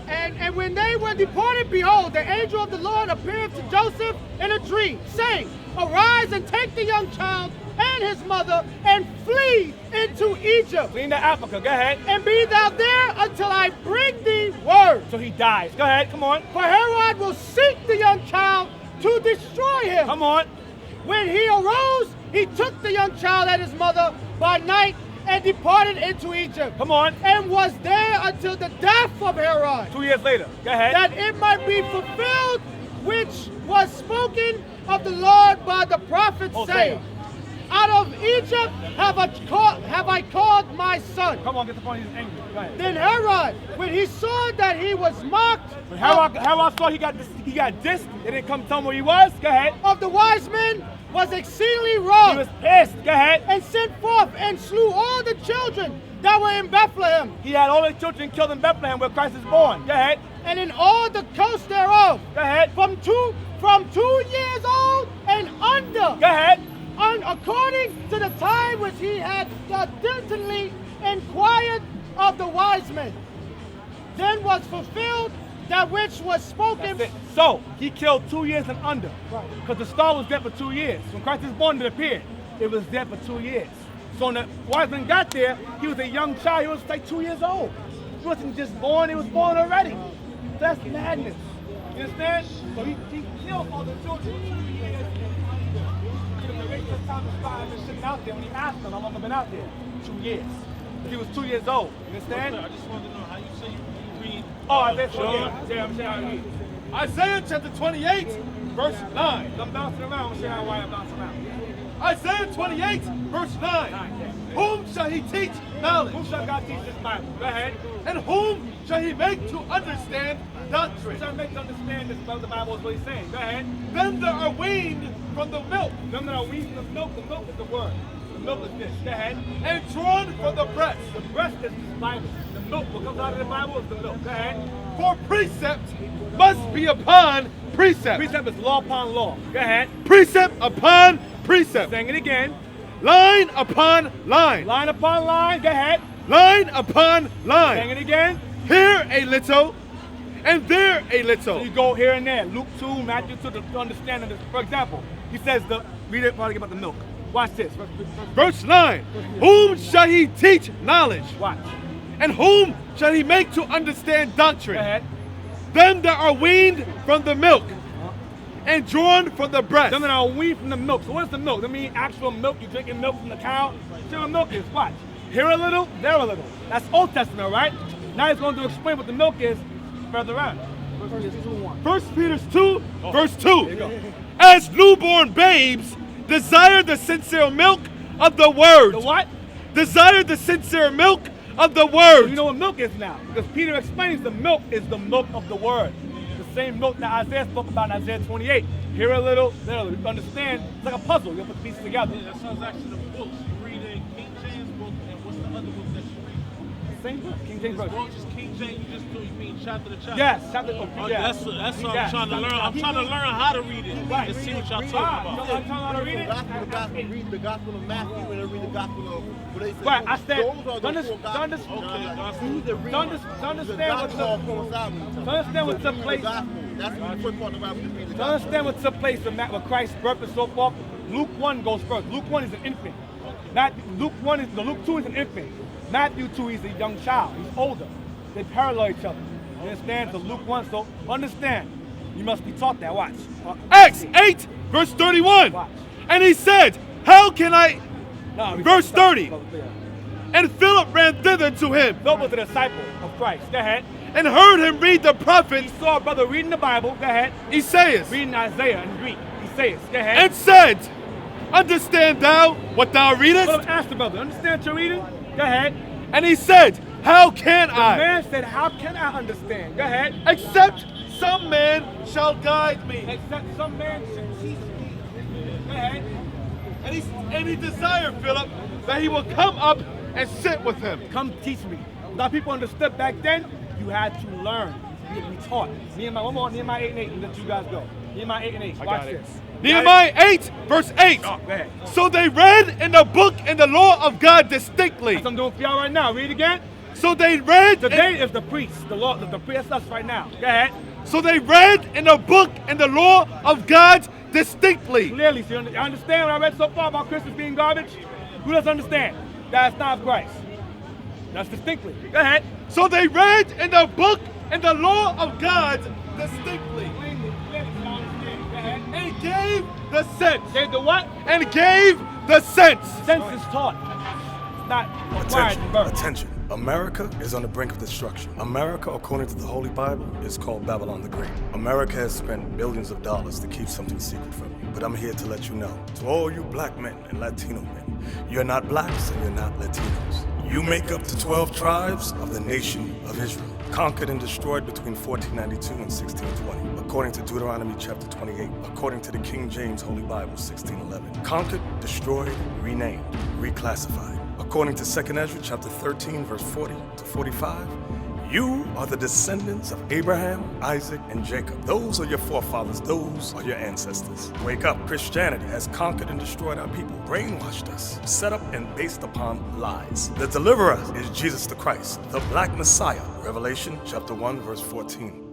And when they were departed, behold, the angel of the Lord appeared to Joseph in a dream, saying, Arise and take the young child and his mother and flee into Egypt. Flee into Africa. Go ahead. And be thou there until I bring thee word. So he dies. Go ahead. Come on. For Herod will seek the young child to destroy him. Come on. When he arose, he took the young child and his mother by night and departed into Egypt. Come on. And was there until the death of Herod. 2 years later. Go ahead. That it might be fulfilled, which was spoken of the Lord by the prophet, saying, Out of Egypt have I called my son. Come on, get the point. He's angry. Go ahead. Then Herod, when he saw that he was mocked When Herod saw he got dissed, they didn't come tell him where he was. Go ahead. of the wise men, was exceedingly wroth. He was pissed. Go ahead. And sent forth and slew all the children that were in Bethlehem, He had all the children killed in Bethlehem where Christ is born. Go ahead. and in all the coasts thereof, Go ahead. from 2 years old and under, Go ahead. according to the time which he had diligently inquired of the wise men. Then was fulfilled that which was spoken. That's it. So he killed 2 years and under. Because the star was dead for 2 years. When Christ is born, it appeared. It was dead for 2 years. So when the wise men got there, he was a young child. He was like 2 years old. He wasn't just born, he was born already. That's madness. You understand? So he killed all the children 2 years and the rest of the time his father been sitting out there when he asked them how long I've been out there. 2 years. He was 2 years old. You understand? I just wanted to know how you say you read. Oh, Isaiah 28. I'm saying how you read. Isaiah chapter 28, verse 9. I'm bouncing around. I'm saying why I'm bouncing around. Isaiah 28, verse 9. Whom shall he teach knowledge? Who shall God teach this Bible? Go ahead. And whom shall he make to understand doctrine? Who shall make to understand this about the Bible is what he's saying? Go ahead. Them that are weaned from the milk Them that are weak from the milk is the word. The milk is this. Go ahead. and drawn from the breast. The breast is this Bible. The milk, what comes out of the Bible is the milk. Go ahead. For precept must be upon precept. Precept is law upon law. Go ahead. Precept upon precept. Saying it again. Line upon line. Line upon line. Go ahead. Line upon Saying line. it again. Here a little and there a So little. you go here and there. Luke 2, Matthew 2 to understand this. For example, he says read it while I get about the milk. Watch this. Verse 9. Whom shall he teach knowledge? Watch. And whom shall he make to understand Go doctrine? ahead. Them that are weaned from the milk and drawn from the breast. Them that are weaned from the milk. So what is the milk? That means actual milk. You drinking milk from the cow. See what milk is? Watch. Here a little, there a little. That's Old Testament, right? Now he's going to explain what the milk is further on. Verse 2:1. 1 Peter 2, verse 2. There you go. As newborn babes, desire the sincere milk of the word. The what? Desire the sincere milk of the So word. you know what milk is now. Because Peter explains the milk is the milk of the word. The same milk that Isaiah spoke about in Isaiah 28. Here a little, there a little. You understand? It's like a puzzle. You put the pieces together. Yeah, that sounds actually the books. You read a King James book, and what's the other book that you read? same book, King James Version. Well, just King James, you just do, you mean chapter to chapter? Yes, chapter. That's what I'm trying to learn. I'm trying to learn how to read it and see what y'all talking about. I'm trying to read it. Read the Gospel of Matthew and then read the Gospel of what they say. Right, I said, those are the four Gospels. understand what took place. That's the first part of the Bible. You read the To Gospel. understand what took place with Christ's birth and so forth, Luke 1 goes first. Luke 1 is an infant. Luke 2 is an infant. Matthew 2, he's a young child. He's older. They parallel each other. You understand? So Luke 1, so understand. You must be taught that. Watch. Acts 8, verse 31. Watch. And he said, how can I... No, Verse 30. And Philip ran thither to him Philip was a disciple of Christ. Go ahead. and heard him read the He prophets, saw a brother reading the Bible. Go ahead. Isaiah, Reading Isaiah in Greek. Isaiah. Go ahead. and said, understand thou what thou readest? Philip asked the brother, understand what you're reading? Go ahead. And he said, how can The I? man said, how can I understand? Go ahead. Except some man shall guide me. Except some man should teach me. Go ahead. And he desired Philip that he would come up and sit with him. Come teach me. A lot of people understood back then, you had to learn. You had to be taught. Nehemiah 8 and 8, and let you guys go. Nehemiah 8 and 8. Watch this. Nehemiah 8, verse 8. Go ahead. So they read in the book and the law of God distinctly. That's what I'm doing for y'all right now. Read again. So they read. Today is the priest. The law, the priest, that's us right now. Go ahead. So they read in the book and the law of God distinctly. Clearly, so you understand what I read so far about Christians being garbage? Who doesn't understand? That's not of Christ. That's distinctly. Go ahead. So they read in the book and the law of God distinctly. And gave the sense. Gave the what? And gave the sense. Sense is taught. It's not required in birth. Attention. America is on the brink of destruction. America, according to the Holy Bible, is called Babylon the Great. America has spent billions of dollars to keep something secret from you. But I'm here to let you know, to all you black men and Latino men, you're not blacks and you're not Latinos. You make up the 12 tribes of the nation of Israel, conquered and destroyed between 1492 and 1620, according to Deuteronomy chapter 28, according to the King James Holy Bible 1611. Conquered, destroyed, renamed, reclassified. According to 2nd Ezra chapter 13, verse 40 to 45, you are the descendants of Abraham, Isaac, and Jacob. Those are your forefathers. Those are your ancestors. Wake up. Christianity has conquered and destroyed our people, brainwashed us, set up and based upon lies. The deliverer is Jesus the Christ, the Black Messiah. Revelation chapter 1, verse 14.